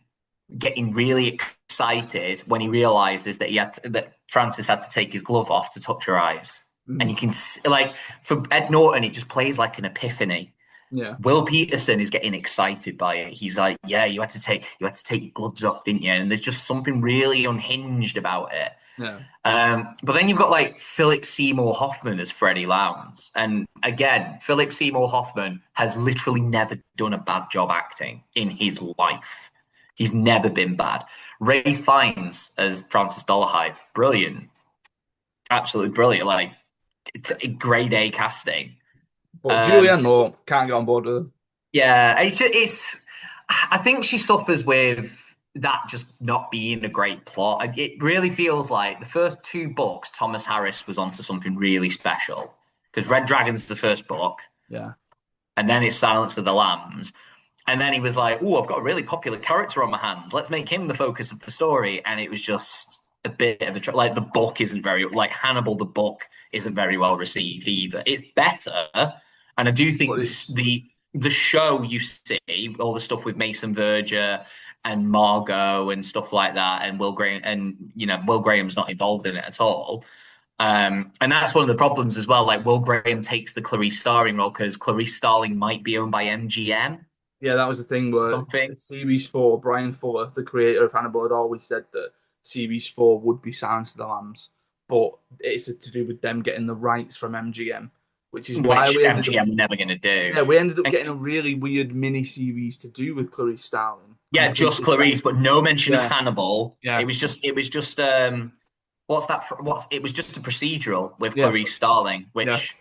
getting really excited when he realizes that that Francis had to take his glove off to touch her eyes. And Mhm. you can like for Ed Norton, it just plays like an epiphany. Yeah. Will Peterson is getting excited by it. He's like, "Yeah, you had to take your gloves off, didn't you?" And there's just something really unhinged about it. Yeah. But then you've got like Philip Seymour Hoffman as Freddie Lowndes, and again, Philip Seymour Hoffman has literally never done a bad job acting in his life. He's never been bad. Ray Fiennes as Francis Dolarhyde, brilliant, absolutely brilliant. Like it's a grade A casting. But Um, Julianne Moore can't get on board with her. Yeah, it's. I think she suffers with that just not being a great plot. It really feels like the first two books, Thomas Harris was onto something really special because Red Dragon's the first book, Yeah. and then it's Silence of the Lambs, and then he was like, "Oh, I've got a really popular character on my hands. Let's make him the focus of the story." And it was just a bit of a like the book isn't very like Hannibal. The book isn't very well received either. It's better, and I do think But it's the show you see all the stuff with Mason Verger and Margot and stuff like that, and Will Graham, and Will Graham's not involved in it at all. And that's one of the problems as well. Like Will Graham takes the Clarice Starling role because Clarice Starling might be owned by MGM yeah, that was the thing where something. series four, Brian Fuller, the creator of Hannibal, had always said that series four would be Silence of the Lambs, but it's to do with them getting the rights from MGM, which is why Which we ended up MGM were never going to do. yeah, we ended up And getting a really weird mini series to do with Clarice Starling, yeah, just completely Clarice, separate. but no mention of Yeah, Hannibal. yeah, It was just what's that? What's it was just a procedural with yeah, Clarice Starling, yeah. which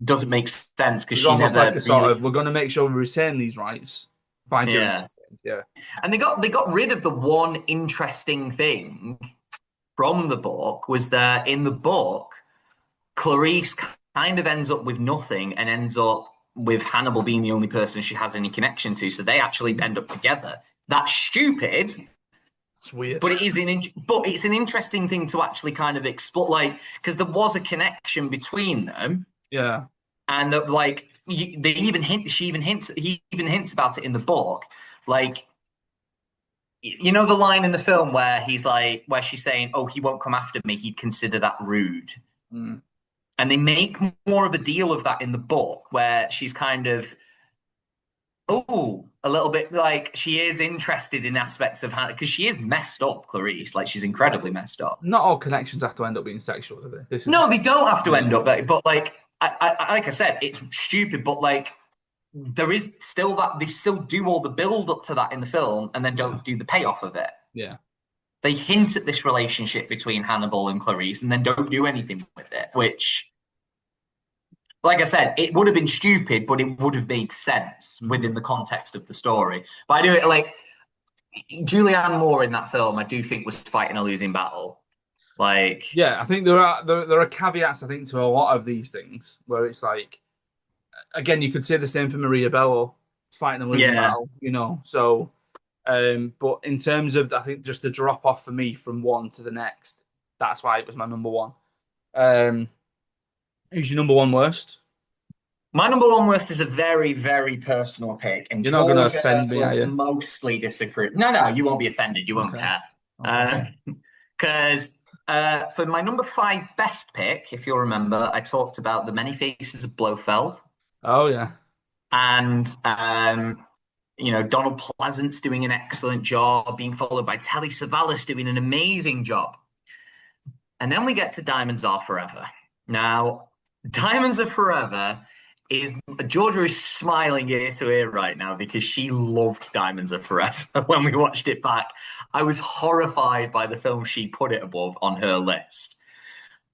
doesn't make sense because It was she almost like never a sort of really. we're going to make sure we retain these rights by doing Yeah, these things. Yeah, and they got rid of the one interesting thing from the book was that in the book, Clarice kind of ends up with nothing and ends up with Hannibal being the only person she has any connection to. So they actually end up together. That's stupid, it's weird. but but it's an interesting thing to actually kind of explore, like because there was a connection between them, Yeah, and that like they even hint. She even hints. He even hints about it in the book, like. You know the line in the film where he's like, where she's saying, "Oh, he won't come after me. He'd consider that rude." mm. And they make more of a deal of that in the book, where she's kind of, oh, a little bit like she is interested in aspects of how, because she is messed up, Clarice. Like she's Yeah, incredibly but messed up. not all connections have to end up being sexual, do they? This is the No, they thing. don't have to Yeah, end up that, but like, like I said, it's stupid, but like, there is still that they still do all the build up to that in the film and then yeah, don't do the payoff of it. yeah, They hint at this relationship between Hannibal and Clarice and then don't do anything with it, which like I said, it would have been stupid, but it would have made sense hmm within the context of the story. But I do it like Julianne Moore in that film, I do think was fighting a losing battle. Like, yeah. I think there are caveats. I think to a lot of these things where it's like again, you could say the same for Maria Bello fighting a losing yeah, battle, you know. So, but in terms of, I think just the drop off for me from one to the next, that's why it was my number one. Um, who's your number one worst? my number one worst is a very, very personal pick, and You're not going to Georgia offend me, are will you? mostly disagree. No, no, you won't be offended. You won't Okay. Okay. care. Because for my number five best pick, if you'll remember, I talked about the many faces of Blofeld. Oh yeah. And Donald Pleasance doing an excellent job, being followed by Telly Savalas doing an amazing job. And then we get to Diamonds Are Forever. Now, Diamonds Are Forever is Georgia is smiling ear to ear right now because she loved Diamonds Are Forever when we watched it back. I was horrified by the film she put it above on her list.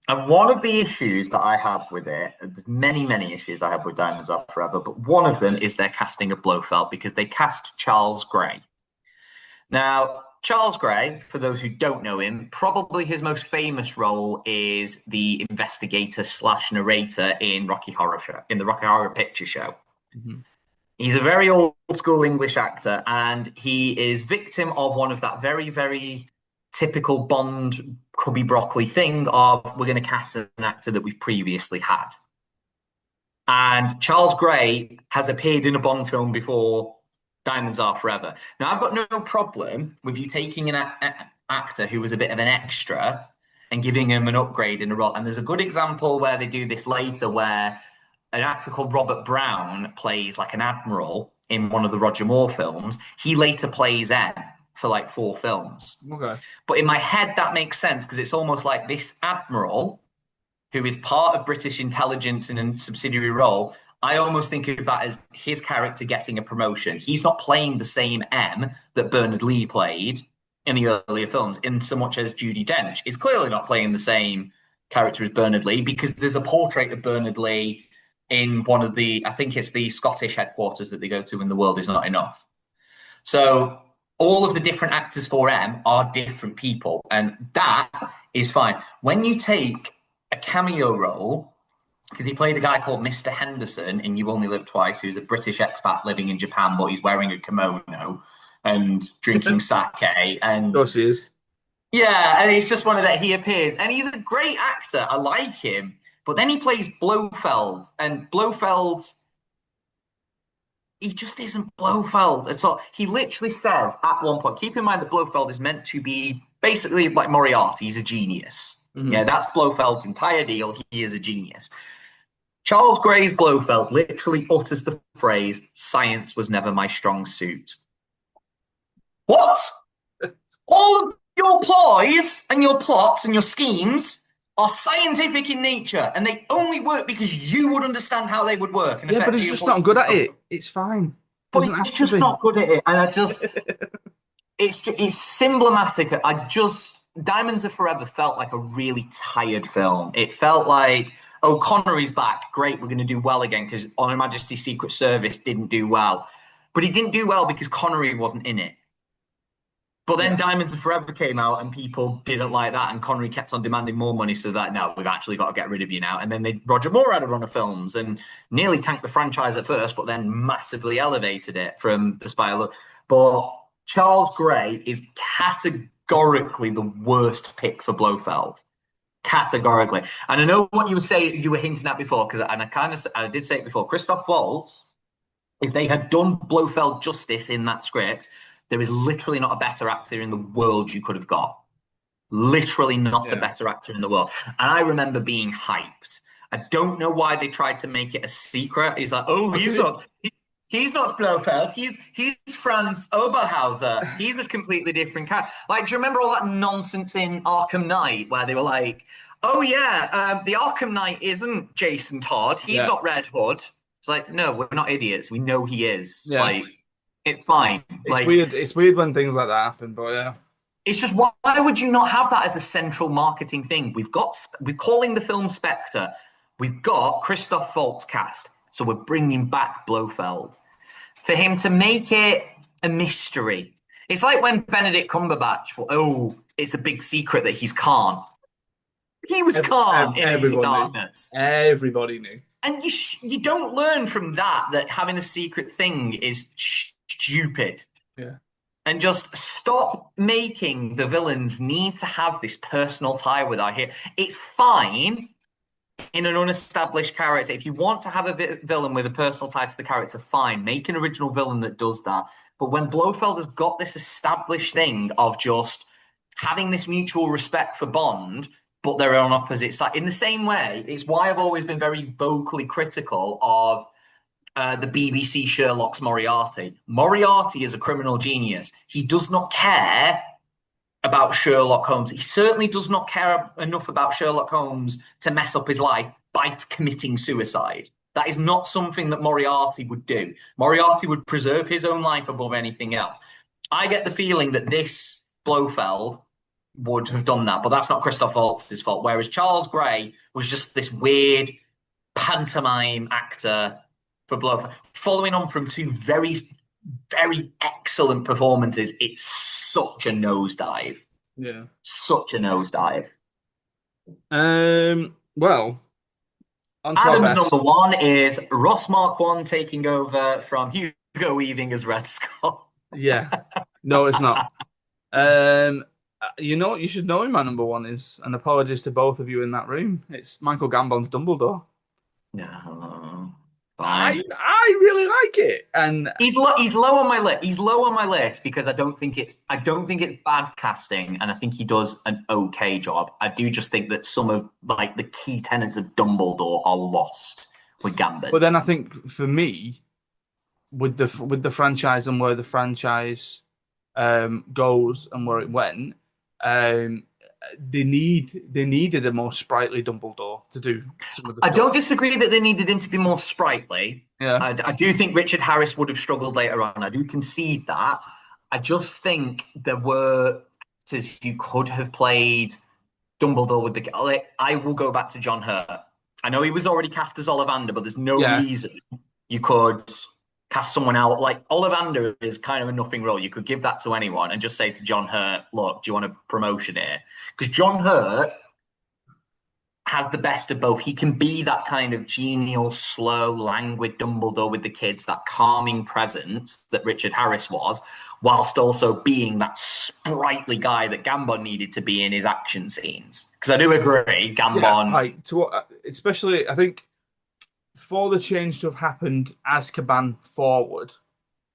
And one of the issues that I have with it, there's many, many issues I have with Diamonds Are Forever, but one of them is their casting of Blofeld because they cast Charles Gray. Now, Charles Gray, for those who don't know him, probably his most famous role is the investigator slash narrator in Rocky Horror Show, in the Rocky Horror Picture Show. Mhm. He's a very old school English actor, and he is victim of one of that very, very typical Bond Cubby Broccoli thing of we're going to cast an actor that we've previously had. And Charles Gray has appeared in a Bond film before, Diamonds Are Forever. Now, I've got no problem with you taking an actor who was a bit of an extra and giving him an upgrade in a role. And there's a good example where they do this later, where an actor called Robert Brown plays like an admiral in one of the Roger Moore films. He later plays M for like 4 films. Okay. But in my head, that makes sense because it's almost like this admiral who is part of British intelligence in a subsidiary role. I almost think of that as his character getting a promotion. He's not playing the same M that Bernard Lee played in the earlier films, in so much as Judi Dench is clearly not playing the same character as Bernard Lee, because there's a portrait of Bernard Lee in one of the, I think it's the Scottish headquarters that they go to in The World Is Not Enough. So all of the different actors for M are different people, and that is fine. When you take a cameo role, because he played a guy called Mr. Henderson in You Only Live Twice, who's a British expat living in Japan, but he's wearing a kimono and drinking sake. Of And course he is. yeah, and it's just one of that. He appears, and he's a great actor. I like him. But then he plays Blofeld, and Blofeld, he just isn't Blofeld at all. He literally says at one point, keep in mind that Blofeld is meant to be basically like Moriarty. He's a genius. Yeah, Hmm. that's Blofeld's entire deal. He is a genius. Charles Gray's Blofeld literally utters the phrase, "Science was never my strong suit." What? All of your ploys and your plots and your schemes are scientific in nature, and they only work because you would understand how they would work and Yeah, but affect he's just not good geopolitical at stuff. it. It's fine. But Doesn't he's have to just be. not good at it, and it's symptomatic. I just Diamonds Are Forever felt like a really tired film. It felt like, oh, Connery's back, great, we're going to do well again because On Her Majesty's Secret Service didn't do well, but he didn't do well because Connery wasn't in it. But then Yeah. Diamonds Are Forever came out and people didn't like that, and Connery kept on demanding more money, so that no, we've actually got to get rid of you now. And then Roger Moore had a run of films and nearly tanked the franchise at first, but then massively elevated it from The Spy. But Charles Gray is categorically the worst pick for Blofeld. Categorically. And I know what you were saying, you were hinting at before, because and I did say it before. Christoph Waltz, if they had done Blofeld justice in that script, there is literally not a better actor in the world you could have got. Literally not a Yeah. better actor in the world. And I remember being hyped. I don't know why they tried to make it a secret. He's like, oh, I'll give it. he's not Blofeld. He's Franz Oberhauser. He's a completely different character. Like, do you remember all that nonsense in Arkham Knight where they were like, oh yeah, the Arkham Knight isn't Jason Todd. He's Yeah. not Red Hood. It's like, no, we're not idiots. We know he is. Yeah. Like, it's fine. It's Like, weird. It's weird when things like that happen, but yeah. it's just why would you not have that as a central marketing thing? We're calling the film Spectre. We've got Christoph Waltz cast, so we're bringing back Blofeld for him to make it a mystery. It's like when Benedict Cumberbatch, well, oh, it's a big secret that he's Khan. He was Khan in Into Everyone knew. Darkness. Everybody knew. And you don't learn from that having a secret thing is stupid. Yeah. And just stop making the villains need to have this personal tie with our hero. It's fine in an unestablished character. If you want to have a villain with a personal tie to the character, fine. Make an original villain that does that. But when Blofeld has got this established thing of just having this mutual respect for Bond, but they're on opposite sides, in the same way, it's why I've always been very vocally critical of the BBC Sherlock's Moriarty. Moriarty is a criminal genius. He does not care about Sherlock Holmes. He certainly does not care enough about Sherlock Holmes to mess up his life by committing suicide. That is not something that Moriarty would do. Moriarty would preserve his own life above anything else. I get the feeling that this Blofeld would have done that, but that's not Christoph Waltz's fault. Whereas Charles Gray was just this weird pantomime actor for Blofeld. Following on from 2 very, very excellent performances, it's such a nosedive. Yeah. Such a nosedive. Well, On to our Adam's number best. one is Ross Mark One taking over from Hugo Weaving as Red Skull. Yeah. No, it's not. You know what you should know who my number one is, and apologies to both of you in that room. It's Michael Gambon's Dumbledore. No, I fine. I really like it, and He's low on my list. He's low on my list because I don't think it's bad casting, and I think he does an okay job. I do just think that some of like the key tenets of Dumbledore are lost with but Gambon. then I think for me, with the franchise and where the franchise goes and where it went, um, they needed a more sprightly Dumbledore to do some of the I stuff. don't disagree that they needed him to be more sprightly. Yeah, I do think Richard Harris would have struggled later on. I do concede that. I just think there were actors who could have played Dumbledore with the. Like, I will go back to John Hurt. I know he was already cast as Ollivander, but there's no yeah, reason you could cast someone out. Like Ollivander is kind of a nothing role. You could give that to anyone and just say to John Hurt, "Look, do you want a promotion here?" Because John Hurt has the best of both. He can be that kind of genial, slow, languid Dumbledore with the kids, that calming presence that Richard Harris was, whilst also being that sprightly guy that Gambon needed to be in his action scenes. Because I do agree, yeah. Gambon. Like to what, especially I think for the change to have happened as Azkaban forward,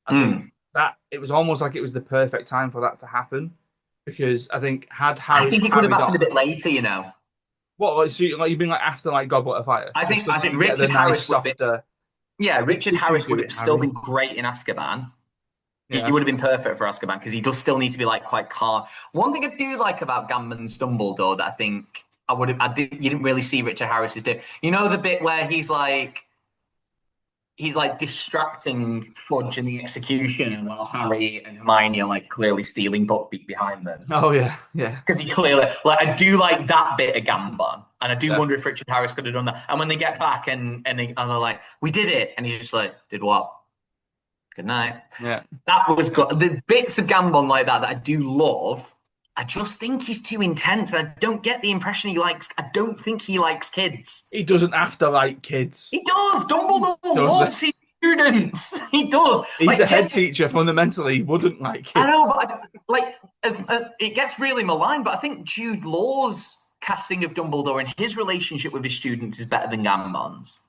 I think Mm, that it was almost like it was the perfect time for that to happen because I think had I Harris think it could have carried happened a on, bit later, you know. what like so like you've been like after like Goblet of Fire, just so I that think you get the Richard nice Harris would have been softer. yeah, Richard Did you Harris do would it, have still Harry? been great in Azkaban. He Yeah. would have been perfect for Azkaban because he does still need to be like quite calm. One thing I do like about Gambon's Dumbledore that I think you didn't really see Richard Harris's do. You know the bit where he's like distracting Fudge in the execution while Harry and Hermione are like clearly stealing Buckbeak behind them. Oh yeah, yeah, Because he clearly like I do like that bit of Gambon. And I do yeah, wonder if Richard Harris could have done that. And when they get back and they're like, we did it, and he's just like, did what? Good night. yeah. That was good. The bits of Gambon like that I do love. I just think he's too intense. I don't get the impression he likes. I don't think he likes kids. He doesn't have to like kids. He does. He Dumbledore does. loves his students. He does. He's Like, a head teacher. Fundamentally, he wouldn't like I know, kids. but like, as it gets really maligned. But I think Jude Law's casting of Dumbledore and his relationship with his students is better than Gambon's.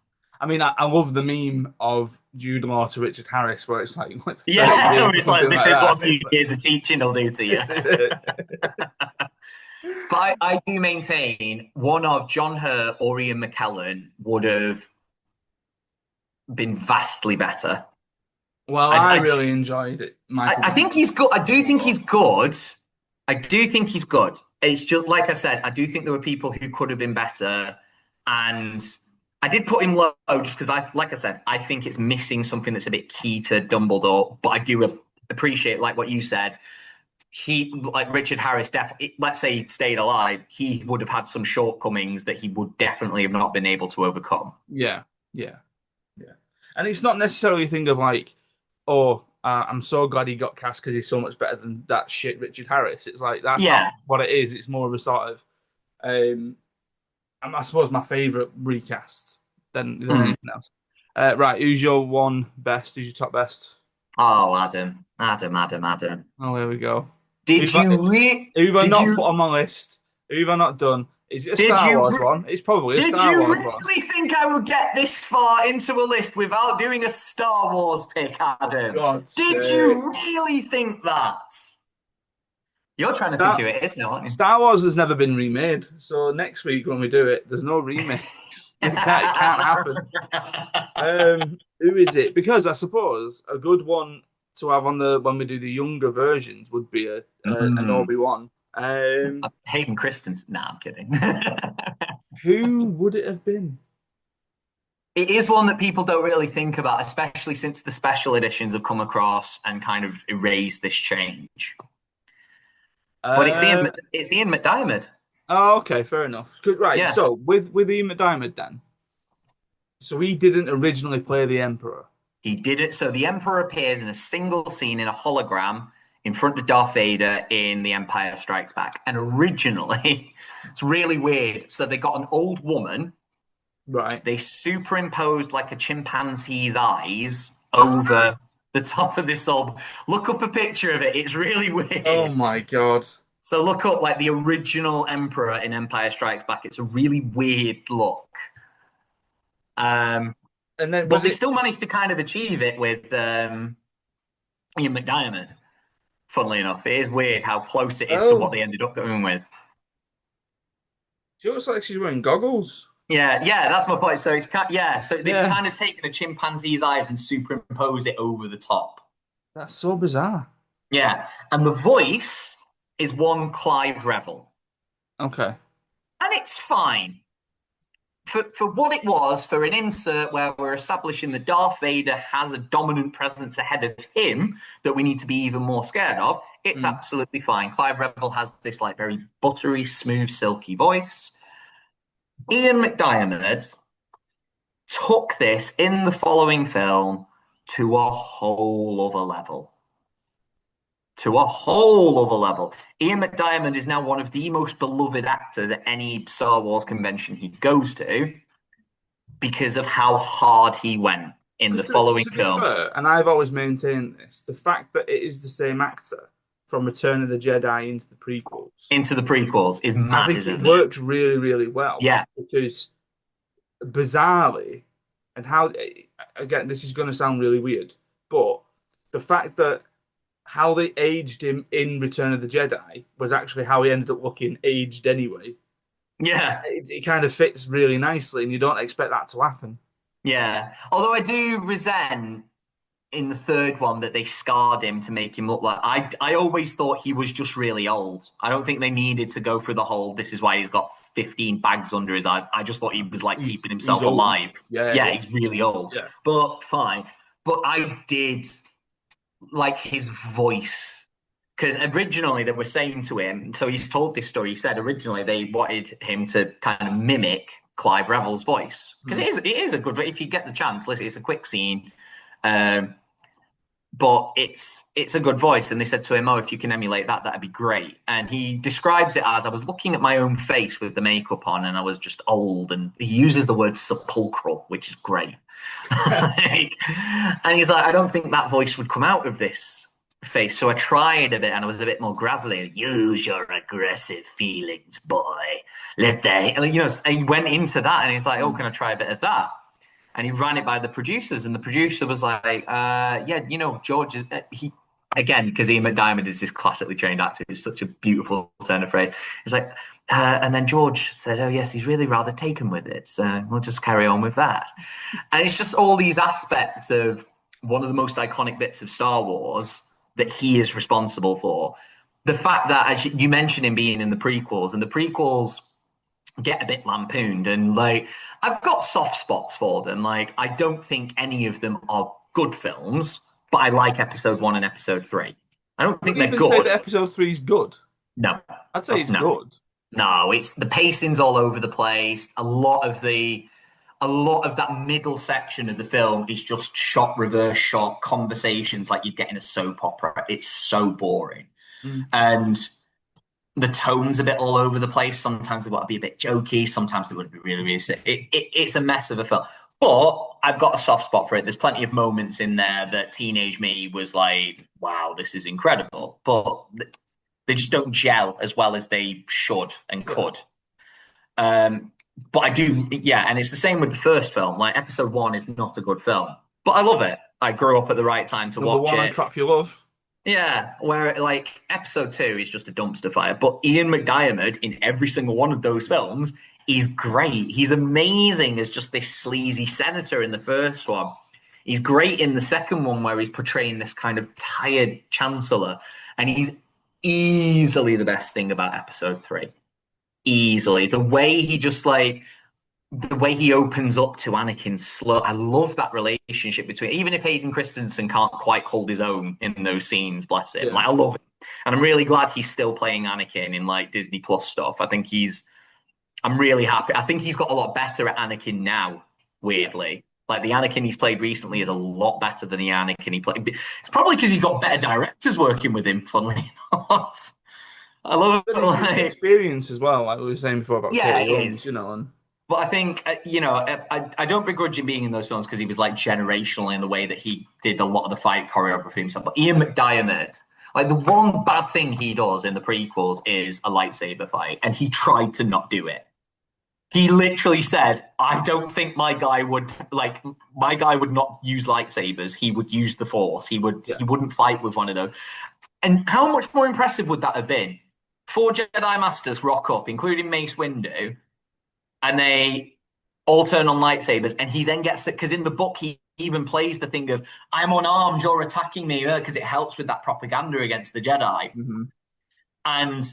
I mean, I love the meme of Jude Law to Richard Harris, where it's like what, 30 Yeah, years or it's like something this like is that. what a few It's like, years of teaching will do to you. this is it. But I do maintain one of John Hurt or Ian McKellen would have been vastly better. Well, I I, really enjoyed it, Michael I think Gambon. he's good. I do think he's good. I do think he's good. It's just like I said, I do think there were people who could have been better. And I did put him low just because like I said, I think it's missing something that's a bit key to Dumbledore. But I do appreciate, like what you said, he like Richard Harris definitely let's say he'd stayed alive, he would have had some shortcomings that he would definitely have not been able to overcome. Yeah, yeah, yeah. And it's not necessarily a thing of like, oh, I'm so glad he got cast because he's so much better than that shit Richard Harris. It's like that's not Yeah. what it is. It's more of a sort of, um, I suppose my favorite recast than Mm. anything else. Right, who's your one best? Who's your top best? Oh, Adam. Oh, here we go. Did you re- Who've I did not you put on my list? Who've I not done? Is it a did Star you Wars re- one? It's probably a did Star you Wars one. really think I would get this far into a list without doing a Star Wars pick, Adam? God's Did sake. you really think that? You're trying to think Star who it is now, aren't you? Star Wars has never been remade, so next week when we do it, there's no remakes. It can't happen. Who is it? Because I suppose a good one to have on the when we do the younger versions would be an Mm. Obi-Wan. Hayden Christensen. Nah, I'm kidding. Who would it have been? It is one that people don't really think about, especially since the special editions have come across and kind of erased this change. But Uh, it's Ian McDiarmid. oh, okay, fair enough. Right, Yeah, so with Ian McDiarmid then, so he didn't originally play the Emperor. he did it. So the Emperor appears in a single scene in a hologram in front of Darth Vader in The Empire Strikes Back. And originally, it's really weird. So they got an old woman Right. They superimposed like a chimpanzee's eyes over the top of this orb. Look up a picture of it. It's really Oh weird. my God. So look up like the original Emperor in Empire Strikes Back. It's a really weird look. Um, And then but was they it? still managed to kind of achieve it with Ian McDiarmid. Funnily enough, it is weird how close it is to what Oh, they ended up going with. she looks like she's wearing goggles. Yeah, yeah, that's my point. So it's yeah, so they've Yeah, kind of taken a chimpanzee's eyes and superimposed it over the top. that's so bizarre. Yeah, and the voice is one Clive Revel, Okay. and it's fine for what it was for an insert where we're establishing that Darth Vader has a dominant presence ahead of him that we need to be even more scared of. It's Mm. absolutely fine. Clive Revel has this like very buttery, smooth, silky voice. Ian McDiarmid took this in the following film to a whole other level. To a whole other level. Ian McDiarmid is now one of the most beloved actors at any Star Wars convention he goes to because of how hard he went in the Because following to be film fair, and I've always maintained this, the fact that it is the same actor from Return of the Jedi into the prequels, into the prequels is I mad, think it isn't it? worked really, really well Yeah, because bizarrely, and how again, this is going to sound really weird, but the fact that how they aged him in Return of the Jedi was actually how he ended up looking aged anyway. yeah, It kind of fits really nicely, and you don't expect that to happen. yeah. Although I do resent in the third one that they scarred him to make him look like I always thought he was just really old. I don't think they needed to go through the whole this is why he's got 15 bags under his eyes. I just thought he was like keeping He's himself old. alive. Yeah, Yeah, yeah, he's really old. yeah. But fine. But I did like his voice. Because originally they were saying to him, so he's told this story. He said originally they wanted him to kind of mimic Clive Revel's voice because Hmm. it is a good. If you get the chance, listen, it's a quick scene. Um, but it's a good voice. And they said to him, "Oh, if you can emulate that, that'd be great." And he describes it as I was looking at my own face with the makeup on, and I was just old. And he uses the word sepulchral, which is great. And he's like, "I don't think that voice would come out of this face." So I tried a bit, and I was a bit more gravelly. Use your aggressive feelings, boy. Let the And he went into that, and he's like, "Oh, Hmm. can I try a bit of that?" And he ran it by the producers, and the producer was like, "Yeah, George is he." Again, because Ian McDiarmid is this classically trained actor, it's such a beautiful turn of phrase. It's like, and then George said, "Oh yes, he's really rather taken with it, so we'll just carry on with that." And it's just all these aspects of one of the most iconic bits of Star Wars that he is responsible for. The fact that, as you mentioned, him being in the prequels, and the prequels get a bit lampooned, and like I've got soft spots for them. Like I don't think any of them are good films, but I like episode one and episode three. I don't Would think you they're even say good. that episode three is good? No, I'd say it's no, good. no. It's the pacing's all over the place. A lot of that middle section of the film is just shot, reverse shot conversations like you'd get in a soap opera. It's so boring. Mm. And the tone's a bit all over the place. Sometimes they want to be a bit jokey. Sometimes they want to be really, really sick. It's a mess of a film. But I've got a soft spot for it. There's plenty of moments in there that teenage me was like, wow, this is incredible. But they just don't gel as well as they should and Yeah. could. But I do, yeah. And it's the same with the first film. Like, episode one is not a good film, but I love it. I grew up at the right time to Number watch one on it. Crap You Love. Yeah, where like episode two is just a dumpster fire, but Ian McDiarmid in every single one of those films is great. He's amazing as just this sleazy senator in the first one. He's great in the second one where he's portraying this kind of tired chancellor, and he's easily the best thing about episode three. Easily, the way he opens up to Anakin slow. I love that relationship between, even if Hayden Christensen can't quite hold his own in those scenes, bless him. Yeah. Like I love it. And I'm really glad he's still playing Anakin in like Disney Plus stuff. I'm really happy. I think he's got a lot better at Anakin now, Yeah. weirdly. Like the Anakin he's played recently is a lot better than the Anakin he played. It's probably because he's got better directors working with him, funnily enough. I love it. But it's Like, experience as well, like we were saying before about yeah, Katie it Holmes, is. and But I think, I don't begrudge him being in those films because he was like generational in the way that he did a lot of the fight choreography himself. But Ian McDiarmid, like the one bad thing he does in the prequels is a lightsaber fight, and he tried to not do it. He literally said, "I don't think my guy would not use lightsabers. He would use the Force. Yeah. He wouldn't fight with one of those." And how much more impressive would that have been? Four Jedi Masters rock up, including Mace Windu, and they all turn on lightsabers. And he then gets it because in the book he even plays the thing of "I'm unarmed, you're attacking me," because it helps with that propaganda against the Jedi. Hmm. And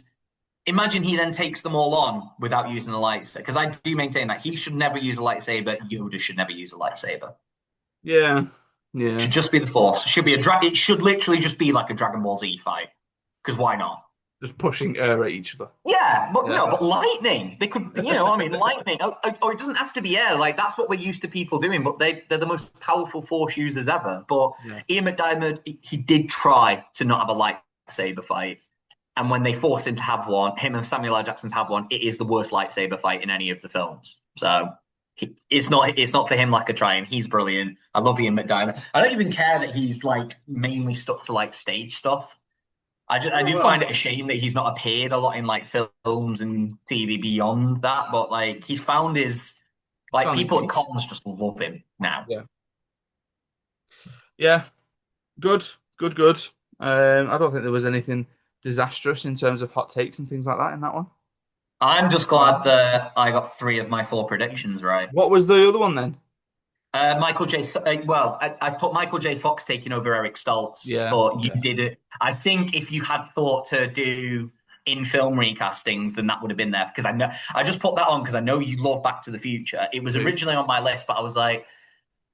imagine he then takes them all on without using a lightsaber. Because I do maintain that he should never use a lightsaber. Yoda should never use a lightsaber. Yeah. It Yeah. should just be the Force. It should be It should literally just be like a Dragon Ball Z fight. Because why not? Just pushing air at each other. Yeah, but Yeah. no, but lightning. They could, I mean, lightning. Or it doesn't have to be air. Like that's what we're used to people doing. But they're the most powerful Force users ever. But Yeah. Ian McDiarmid, he did try to not have a lightsaber fight. And when they forced him to have one, him and Samuel L. Jackson to have one, it is the worst lightsaber fight in any of the films. So it's not for him like a try, and he's brilliant. I love Ian McDiarmid. I don't even care that he's like mainly stuck to like stage stuff. I Oh, do well, find it a shame that he's not appeared a lot in like films and TV beyond that, but like he's found his like found his people at niche. cons just love him now. Yeah. Yeah. Good. Good. Good. I don't think there was anything disastrous in terms of hot takes and things like that in that one. I'm just glad that I got three of my four predictions right. What was the other one then? Michael J. Well, I put Michael J. Fox taking over Eric Stoltz, Yeah. but you Okay. did it. I think if you had thought to do in film recastings, then that would have been there because I just put that on because I know you love Back to the Future. It was Do. originally on my list, but I was like,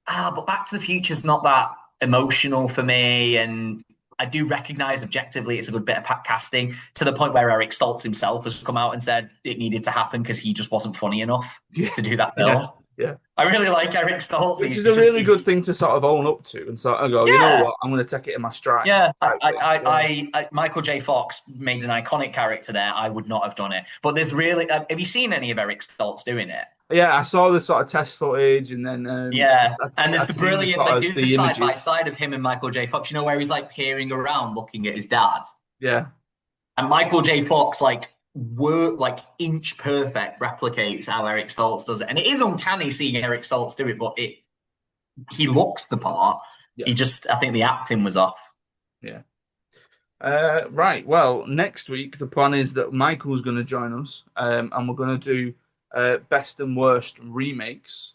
but Back to the Future's not that emotional for me, and I do recognize objectively it's a good bit of casting to the point where Eric Stoltz himself has come out and said it needed to happen because he just wasn't funny enough Yeah. to do that Yeah. film. Yeah. I really like Eric Stoltz. Which is a really good thing to sort of own up to and sort of go, you know Yeah, what, I'm going to take it in my stride yeah. type thing. Yeah. Michael J. Fox made an iconic character there. I would not have done it. But there's really, have you seen any of Eric Stoltz doing it? Yeah, I saw the sort of test footage and then Yeah, and there's I'd the seen the brilliant. sort They of do the the side by images. side of him and Michael J. Fox. You know where he's like peering around, looking at his dad, Yeah. and Michael J. Fox like inch perfect replicates how Eric Stoltz does it, and it is uncanny seeing Eric Stoltz do it. But he looks the part. Yeah. I think the acting was off. Yeah. Right. Well, next week the plan is that Michael's going to join us, and we're going to do best and worst remakes.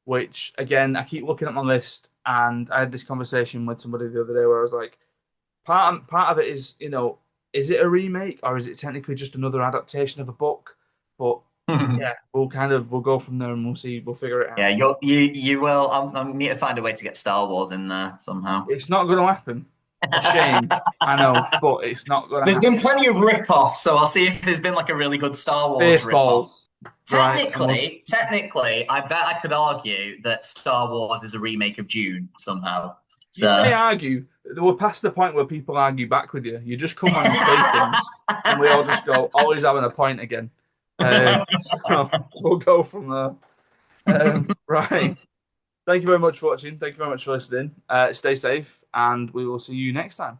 Which again, I keep looking at my list, and I had this conversation with somebody the other day where I was like, part of it is, is it a remake or is it technically just another adaptation of a book? But yeah, we'll go from there and we'll figure it out. Yeah, you will. I need to find a way to get Star Wars in there somehow. It's not going to happen. A shame, I know, but it's not going to There's happen. been plenty of rip-offs, so I'll see if there's been like a really good Star Wars rip-off. Spaceballs. Right. Technically, I bet I could argue that Star Wars is a remake of Dune somehow. You say argue. We're past the point where people argue back with you. You just come on and say things, and we all just go, always having a point again. So we'll go from there. Right. Thank you very much for watching. Thank you very much for listening. Stay safe, and we will see you next time.